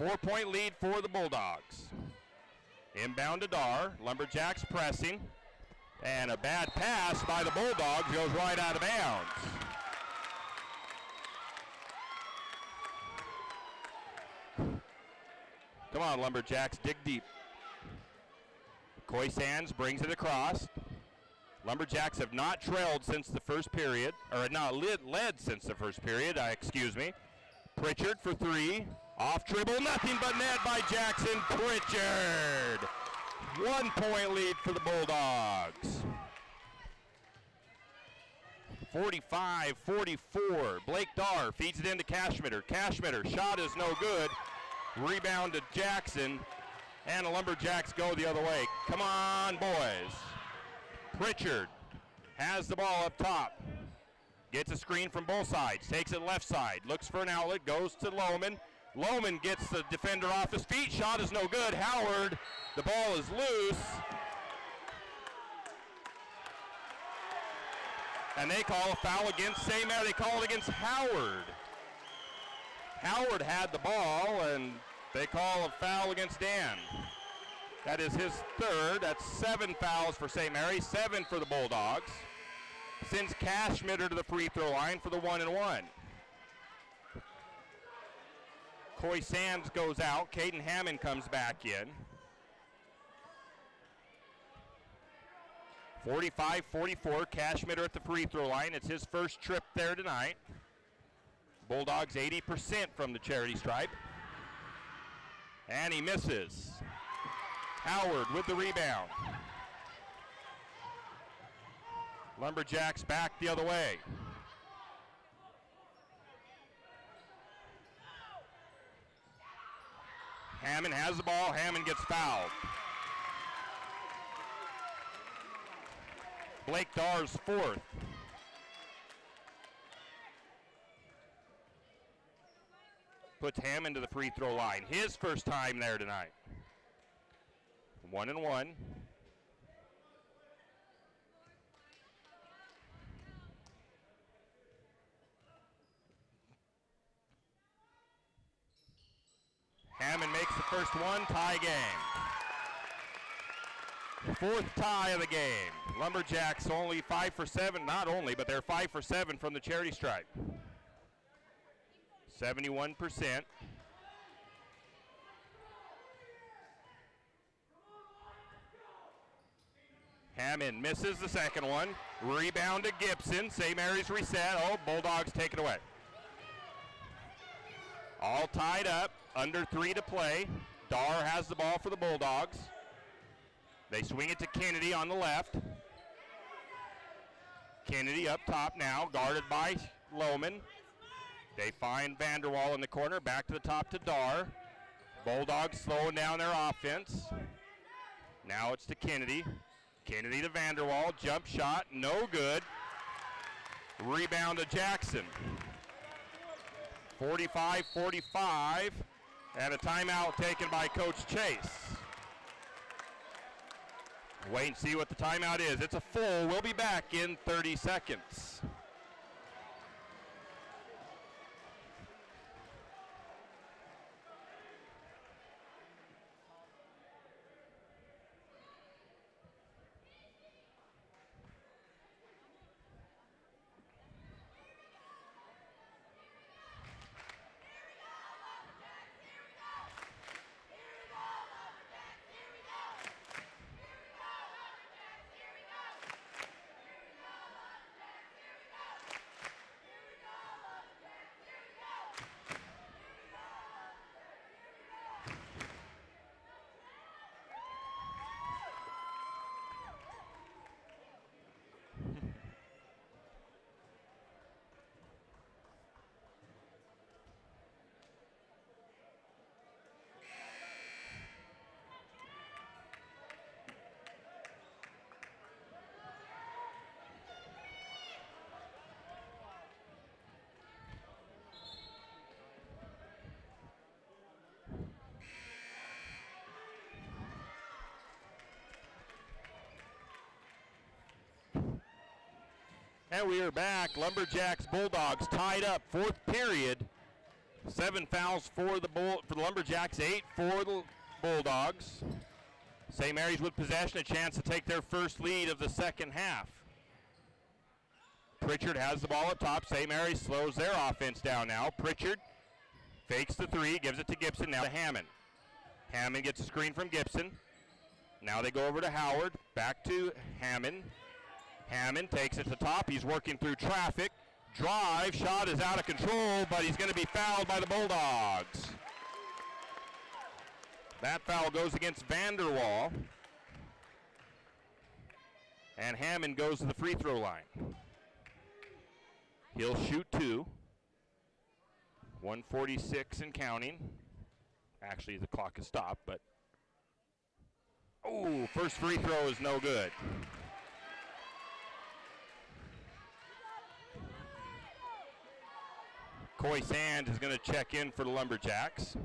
Speaker 1: 4-point lead for the Bulldogs. Inbound to Dar. Lumberjacks pressing. And a bad pass by the Bulldogs goes right out of bounds. Come on, Lumberjacks, dig deep. Coy Sands brings it across. Lumberjacks have not trailed since the first period, or not led since the first period, excuse me. Pritchard for three. Off dribble, nothing but net by Jackson Pritchard. 1-point lead for the Bulldogs. 45-44. Blake Dar feeds it into Cashmitter. Cashmitter, shot is no good. Rebound to Jackson. And the Lumberjacks go the other way. Come on, boys. Pritchard has the ball up top. Gets a screen from both sides. Takes it left side. Looks for an outlet. Goes to Lohman. Lohman gets the defender off his feet. Shot is no good. Howard, the ball is loose. And they call a foul against St. Mary. They call it against Howard. Howard had the ball, and they call a foul against Dan. That is his third. That's 7 fouls for St. Mary, 7 for the Bulldogs. Sends Cashmitter to the free throw line for the 1-and-1. Coy Sands goes out. Caden Hammond comes back in. 45-44, Cashmitter at the free throw line. It's his first trip there tonight. Bulldogs 80% from the charity stripe. And he misses. Howard with the rebound. Lumberjacks back the other way. Hammond has the ball. Hammond gets fouled. Blake Dar's fourth. Puts Hammond to the free throw line. His first time there tonight. 1-and-1. Hammond makes the first one, tie game. Fourth tie of the game. Lumberjacks only 5 for 7, not only, but they're 5 for 7 from the charity stripe. 71%. Hammond misses the second one. Rebound to Gibson. St. Mary's reset. Oh, Bulldogs take it away. All tied up. Under 3 to play. Dar has the ball for the Bulldogs. They swing it to Kennedy on the left. Kennedy up top now, guarded by Lohman. They find Vanderwall in the corner. Back to the top to Dar. Bulldogs slowing down their offense. Now it's to Kennedy. Kennedy to Vanderwall. Jump shot, no good. Rebound to Jackson. 45-45. And a timeout taken by Coach Chase. Wait and see what the timeout is. It's a full. We'll be back in 30 seconds. And we are back. Lumberjacks, Bulldogs tied up. Fourth period. 7 fouls for the Lumberjacks, 8 for the Bulldogs. St. Mary's with possession, a chance to take their first lead of the second half. Pritchard has the ball up top. St. Mary's slows their offense down now. Pritchard fakes the three, gives it to Gibson, now to Hammond. Hammond gets a screen from Gibson. Now they go over to Howard, back to Hammond. Hammond takes it to the top. He's working through traffic. Drive, shot is out of control, but he's going to be fouled by the Bulldogs. That foul goes against Vanderwall. And Hammond goes to the free throw line. He'll shoot 2. 1:46 and counting. Actually, the clock is stopped, but oh, first free throw is no good. Coy Sand is going to check in for the Lumberjacks.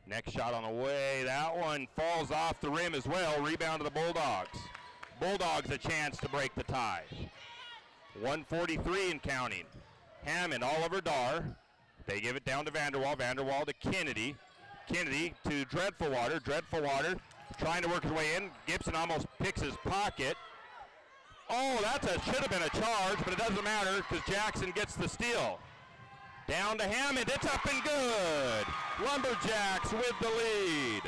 Speaker 1: Next shot on the way. That one falls off the rim as well. Rebound to the Bulldogs. Bulldogs a chance to break the tie. 1:43 and counting. Hammond, Oliver Dar. They give it down to Vanderwall. Vanderwall to Kennedy. Kennedy to Dreadful Water. Dreadful Water trying to work his way in. Gibson almost picks his pocket. Oh, should have been a charge, but it doesn't matter because Jackson gets the steal. Down to Hammond, it's up and good. Lumberjacks with the lead.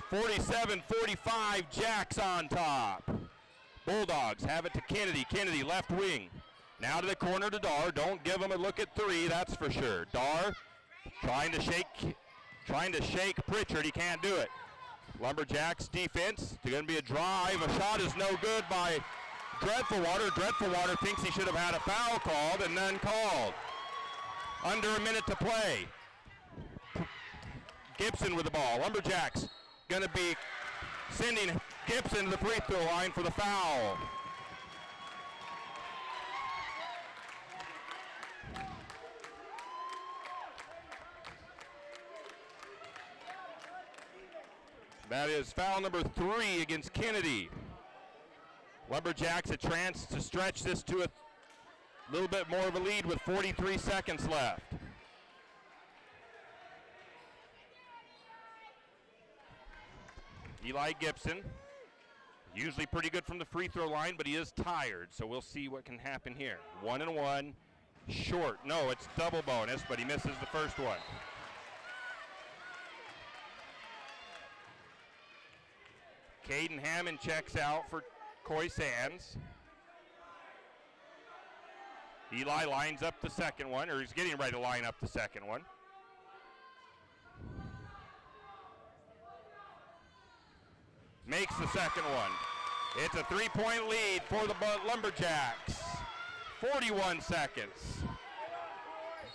Speaker 1: 47-45, Jacks on top. Bulldogs have it to Kennedy. Kennedy, left wing. Now to the corner to Dar. Don't give him a look at 3, that's for sure. Dar trying to shake Pritchard. He can't do it. Lumberjacks defense. It's going to be a drive. A shot is no good by Dreadful Water. Dreadful Water thinks he should have had a foul called and none called. Under a minute to play. Gibson with the ball. Lumberjacks going to be sending Gibson to the free throw line for the foul. That is foul number 3 against Kennedy. Lumberjacks a chance to stretch this to a little bit more of a lead with 43 seconds left. Eli Gibson, usually pretty good from the free throw line, but he is tired, so we'll see what can happen here. 1-and-1, short. No, it's double bonus, but he misses the first one. Caden Hammond checks out for Coy Sands. Eli lines up the second one, or he's getting ready to line up the second one. Makes the second one. It's a 3-point lead for the Lumberjacks. 41 seconds.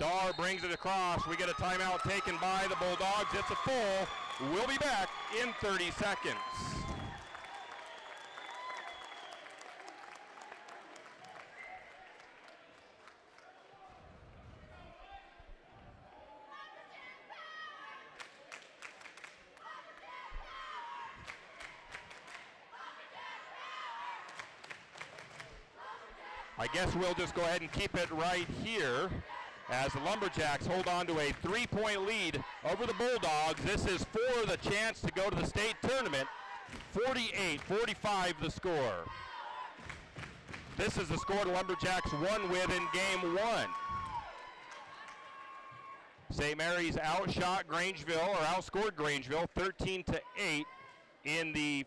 Speaker 1: Dar brings it across. We get a timeout taken by the Bulldogs. It's a full. We'll be back in 30 seconds. I guess we'll just go ahead and keep it right here as the Lumberjacks hold on to a 3-point lead over the Bulldogs. This is for the chance to go to the state tournament. 48-45 the score. This is the score the Lumberjacks won with in game 1. St. Mary's outscored Grangeville 13-8 in the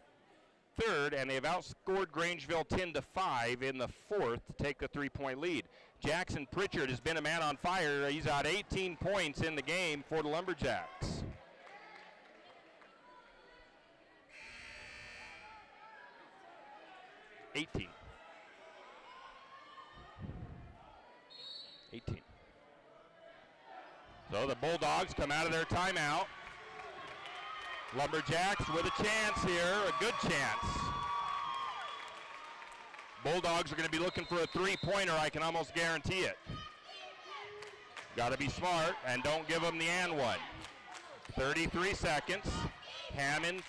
Speaker 1: third, and they've outscored Grangeville 10-5 in the fourth to take the 3-point lead. Jackson Pritchard has been a man on fire. He's got 18 points in the game for the Lumberjacks. $18. So the Bulldogs come out of their timeout. Lumberjacks with a chance here, a good chance. Bulldogs are going to be looking for a 3-pointer, I can almost guarantee it. Got to be smart and don't give them the and one. 33 seconds. Hammond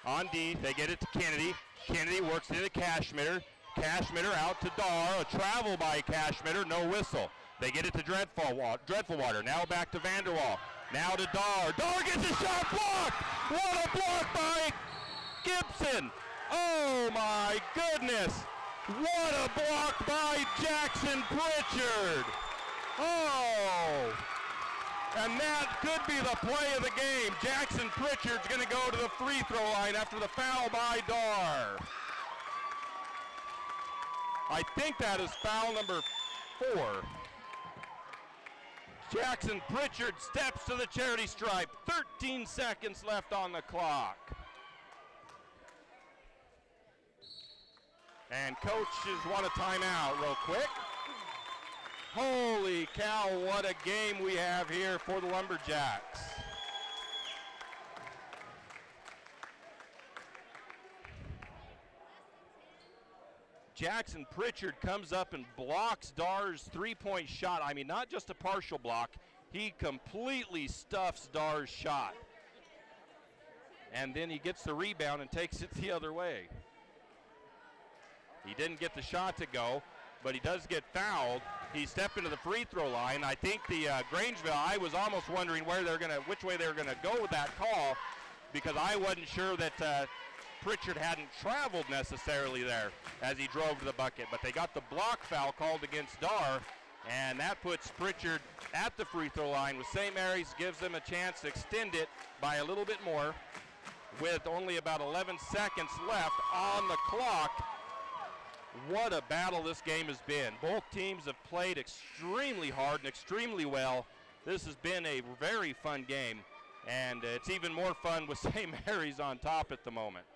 Speaker 1: on D. They get it to Kennedy. Kennedy works into Cashmitter. Cashmitter out to Dar. A travel by Cashmitter. No whistle. They get it to Dreadfulwater. Now back to Vanderwall. Now to Dar. Dar gets a shot blocked. What a block by Gibson. Oh my goodness. What a block by Jackson Pritchard. Oh. And that could be the play of the game. Jackson Pritchard's going to go to the free throw line after the foul by Dar. I think that is foul number 4. Jackson Pritchard steps to the charity stripe. 13 seconds left on the clock. And coaches want a timeout real quick. Holy cow, what a game we have here for the Lumberjacks. Jackson Pritchard comes up and blocks Dar's three-point shot. I mean, not just a partial block. He completely stuffs Dar's shot. And then he gets the rebound and takes it the other way. He didn't get the shot to go, but he does get fouled. He stepped into the free throw line. I think the Grangeville, I was almost wondering which way they were gonna go with that call, because I wasn't sure that Pritchard hadn't traveled necessarily there as he drove to the bucket, but they got the block foul called against Dar, and that puts Pritchard at the free throw line with St. Mary's, gives them a chance to extend it by a little bit more with only about 11 seconds left on the clock. What a battle this game has been. Both teams have played extremely hard and extremely well. This has been a very fun game, and it's even more fun with St. Mary's on top at the moment.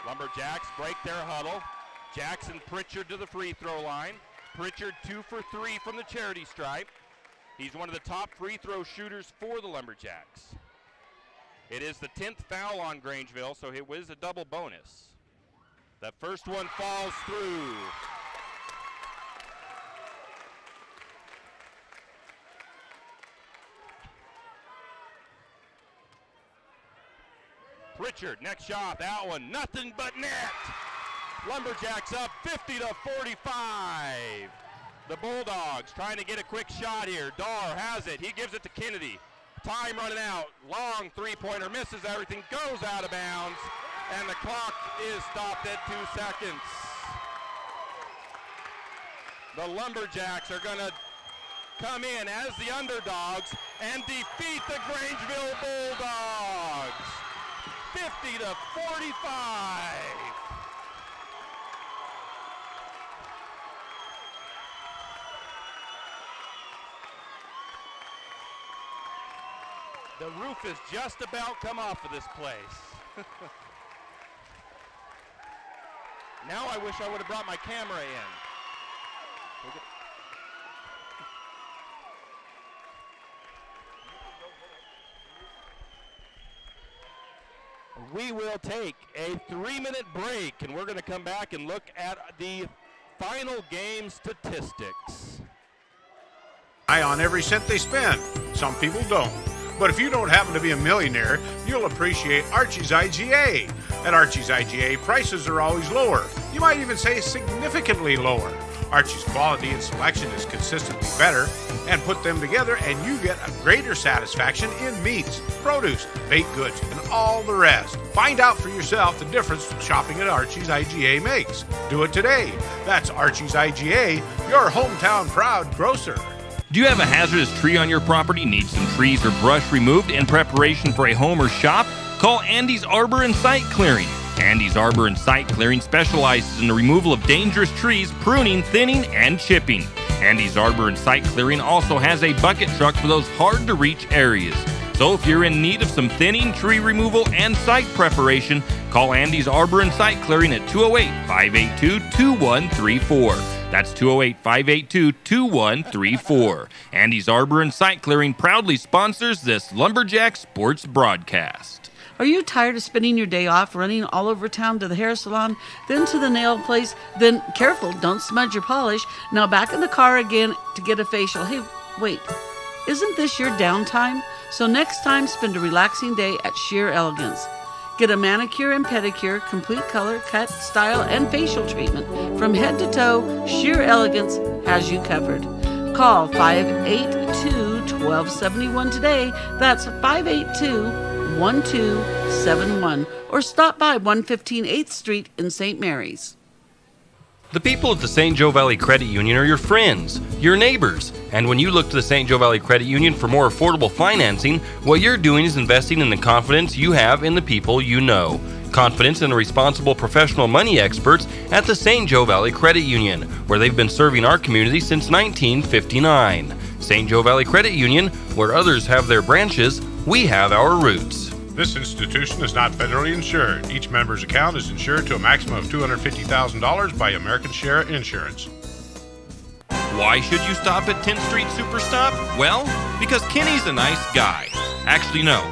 Speaker 1: Lumberjacks break their huddle. Jackson Pritchard to the free throw line. Pritchard 2 for 3 from the charity stripe. He's one of the top free throw shooters for the Lumberjacks. It is the 10th foul on Grangeville, so it was a double bonus. The first one falls through. Pritchard, next shot, that one, nothing but net. Lumberjacks up 50-45. The Bulldogs trying to get a quick shot here. Dar has it, he gives it to Kennedy. Time running out, long three-pointer, misses everything, goes out of bounds, and the clock is stopped at 2 seconds. The Lumberjacks are gonna come in as the underdogs and defeat the Grangeville Bulldogs. 50-45. The roof has just about come off of this place. Now I wish I would have brought my camera in. We will take a 3-minute break, and we're going to come back and look at the final game statistics.
Speaker 3: On every cent they spend. Some people don't. But if you don't happen to be a millionaire, you'll appreciate Archie's IGA. At Archie's IGA, prices are always lower. You might even say significantly lower. Archie's quality and selection is consistently better, and put them together and you get a greater satisfaction in meats, produce, baked goods, and all the rest. Find out for yourself the difference shopping at Archie's IGA makes. Do it today. That's Archie's IGA, your hometown proud grocer.
Speaker 2: Do you have a hazardous tree on your property? Need some trees or brush removed in preparation for a home or shop? Call Andy's Arbor and Site Clearing. Andy's Arbor and Site Clearing specializes in the removal of dangerous trees, pruning, thinning, and chipping. Andy's Arbor and Site Clearing also has a bucket truck for those hard-to-reach areas. So if you're in need of some thinning, tree removal, and site preparation, call Andy's Arbor and Site Clearing at 208-582-2134. That's 208-582-2134. Andy's Arbor and Site Clearing proudly sponsors this Lumberjack Sports broadcast.
Speaker 8: Are you tired of spending your day off running all over town to the hair salon, then to the nail place, then, careful, don't smudge your polish, now back in the car again to get a facial? Hey, wait, isn't this your downtime? So next time, spend a relaxing day at Sheer Elegance. Get a manicure and pedicure, complete color, cut, style, and facial treatment. From head to toe, Sheer Elegance has you covered. Call 582-1271 today. That's 582-1271. Or stop by 115 8th Street in St. Mary's.
Speaker 2: The people at the St. Joe Valley Credit Union are your friends, your neighbors, and when you look to the St. Joe Valley Credit Union for more affordable financing, what you're doing is investing in the confidence you have in the people you know. Confidence in the responsible professional money experts at the St. Joe Valley Credit Union, where they've been serving our community since 1959. St. Joe Valley Credit Union, where others have their branches, we have our roots.
Speaker 3: This institution is not federally insured. Each member's account is insured to a maximum of $250,000 by American Share Insurance.
Speaker 2: Why should you stop at 10th Street Superstop? Well, because Kenny's a nice guy. Actually, no.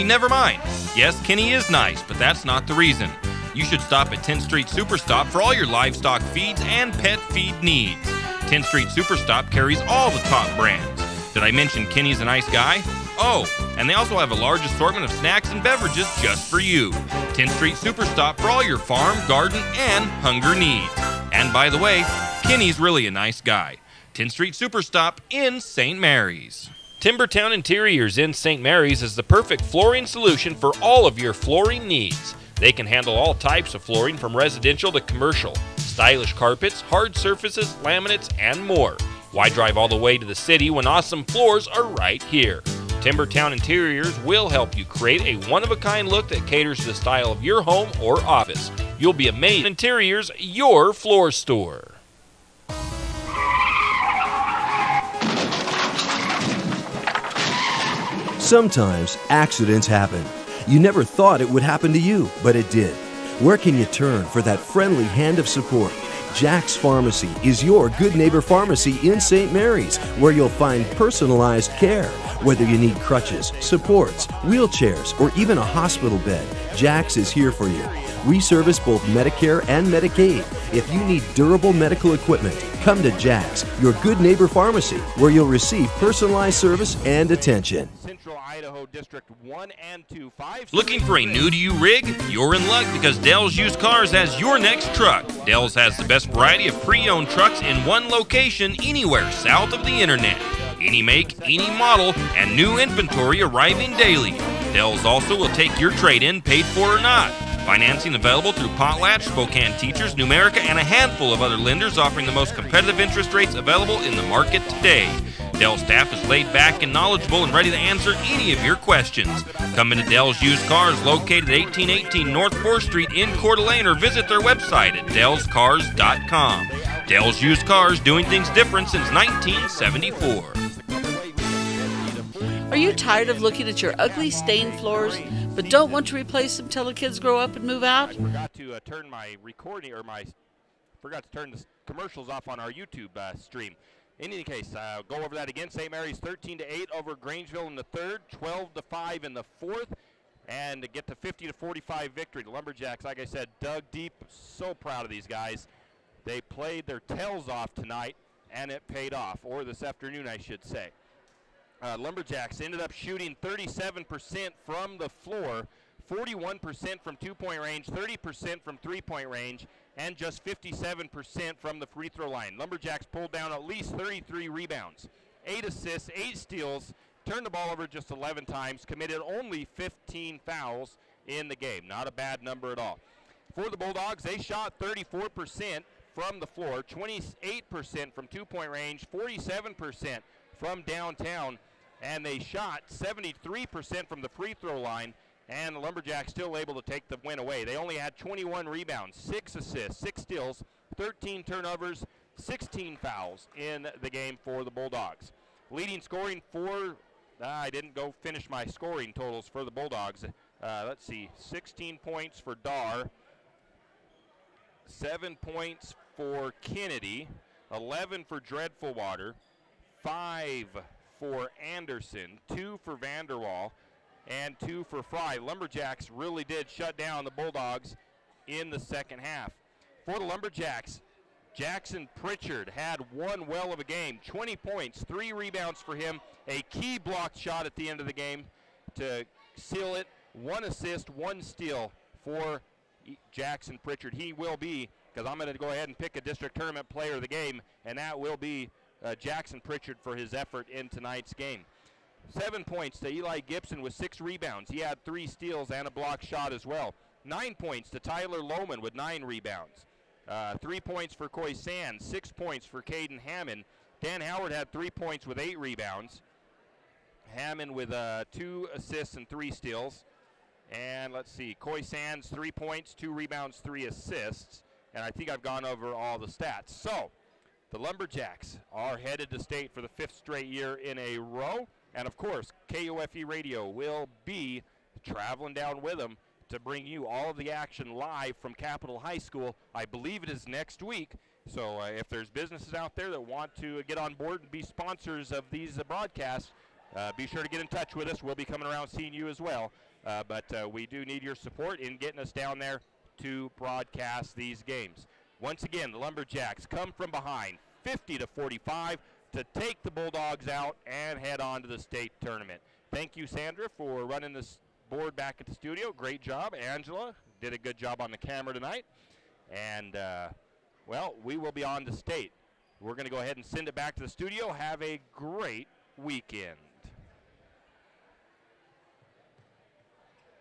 Speaker 2: Never mind. Yes, Kenny is nice, but that's not the reason. You should stop at 10th Street Superstop for all your livestock feeds and pet feed needs. 10th Street Superstop carries all the top brands. Did I mention Kenny's a nice guy? Oh, and they also have a large assortment of snacks and beverages just for you. 10th Street Superstop for all your farm, garden, and hunger needs. And by the way, Kenny's really a nice guy. 10th Street Superstop in St. Mary's. Timbertown Interiors in St. Mary's is the perfect flooring solution for all of your flooring needs. They can handle all types of flooring from residential to commercial, stylish carpets, hard surfaces, laminates, and more. Why drive all the way to the city when awesome floors are right here? Timbertown Interiors will help you create a one-of-a-kind look that caters to the style of your home or office. You'll be amazed. Interiors, your floor store.
Speaker 10: Sometimes accidents happen. You never thought it would happen to you, but it did. Where can you turn for that friendly hand of support? Jack's Pharmacy is your good neighbor pharmacy in St. Mary's, where you'll find personalized care. Whether you need crutches, supports, wheelchairs, or even a hospital bed, Jack's is here for you. We service both Medicare and Medicaid. If you need durable medical equipment, come to Jack's, your good neighbor pharmacy, where you'll receive personalized service and attention.
Speaker 1: Central Idaho District 1 and 2, 5.
Speaker 2: Looking for a new-to-you rig? You're in luck because Dell's Used Cars has your next truck. Dell's has the best variety of pre-owned trucks in one location anywhere south of the internet. Any make, any model, and new inventory arriving daily. Dell's also will take your trade-in, paid for or not. Financing available through Potlatch, Spokane Teachers, Numerica, and a handful of other lenders offering the most competitive interest rates available in the market today. Dell's staff is laid back and knowledgeable and ready to answer any of your questions. Come into Dell's Used Cars, located at 1818 North 4th Street in Coeur d'Alene, or visit their website at dellscars.com. Dell's Used Cars, doing things different since 1974.
Speaker 8: Are you tired of looking at your ugly stained floors, but don't want to replace them till the kids grow up and move out?
Speaker 1: I forgot to turn my recording, forgot to turn the commercials off on our YouTube stream. In any case, go over that again. St. Mary's 13-8 over Grangeville in the third, 12-5 in the fourth, and to get to 50-45 victory. The Lumberjacks, like I said, dug deep. So proud of these guys. They played their tails off tonight, and it paid off, or this afternoon, I should say. Lumberjacks ended up shooting 37% from the floor, 41% from two-point range, 30% from three-point range, and just 57% from the free throw line. Lumberjacks pulled down at least 33 rebounds, 8 assists, 8 steals, turned the ball over just 11 times, committed only 15 fouls in the game. Not a bad number at all. For the Bulldogs, they shot 34% from the floor, 28% from two-point range, 47% from downtown, and they shot 73% from the free throw line, and the Lumberjacks still able to take the win away. They only had 21 rebounds, 6 assists, 6 steals, 13 turnovers, 16 fouls in the game for the Bulldogs. Leading scoring for, I didn't go finish my scoring totals for the Bulldogs. Let's see, 16 points for Dar, 7 points for Kennedy, 11 for Dreadful Water, 5 for Anderson, 2 for Vanderwall, and 2 for Fry. Lumberjacks really did shut down the Bulldogs in the second half. For the Lumberjacks, Jackson Pritchard had one well of a game, 20 points, 3 rebounds for him, a key blocked shot at the end of the game to seal it, 1 assist, 1 steal for Jackson Pritchard. He will be, because I'm going to go ahead and pick a district tournament player of the game, and that will be Jackson Pritchard for his effort in tonight's game. 7 points to Eli Gibson with 6 rebounds. He had 3 steals and a block shot as well. 9 points to Tyler Lohman with 9 rebounds. 3 points for Coy Sands, 6 points for Caden Hammond. Dan Howard had 3 points with 8 rebounds. Hammond with 2 assists and 3 steals. And let's see, Coy Sands, 3 points, 2 rebounds, 3 assists. And I think I've gone over all the stats. So, the Lumberjacks are headed to state for the 5th straight year in a row. And of course, KOFE Radio will be traveling down with them to bring you all of the action live from Capitol High School. I believe it is next week. So if there's businesses out there that want to get on board and be sponsors of these broadcasts, be sure to get in touch with us. We'll be coming around seeing you as well. But we do need your support in getting us down there to broadcast these games. Once again, the Lumberjacks come from behind, 50-45, to take the Bulldogs out and head on to the state tournament. Thank you, Sandra, for running this board back at the studio. Great job. Angela did a good job on the camera tonight. And, well, we will be on to state. We're going to go ahead and send it back to the studio. Have a great weekend.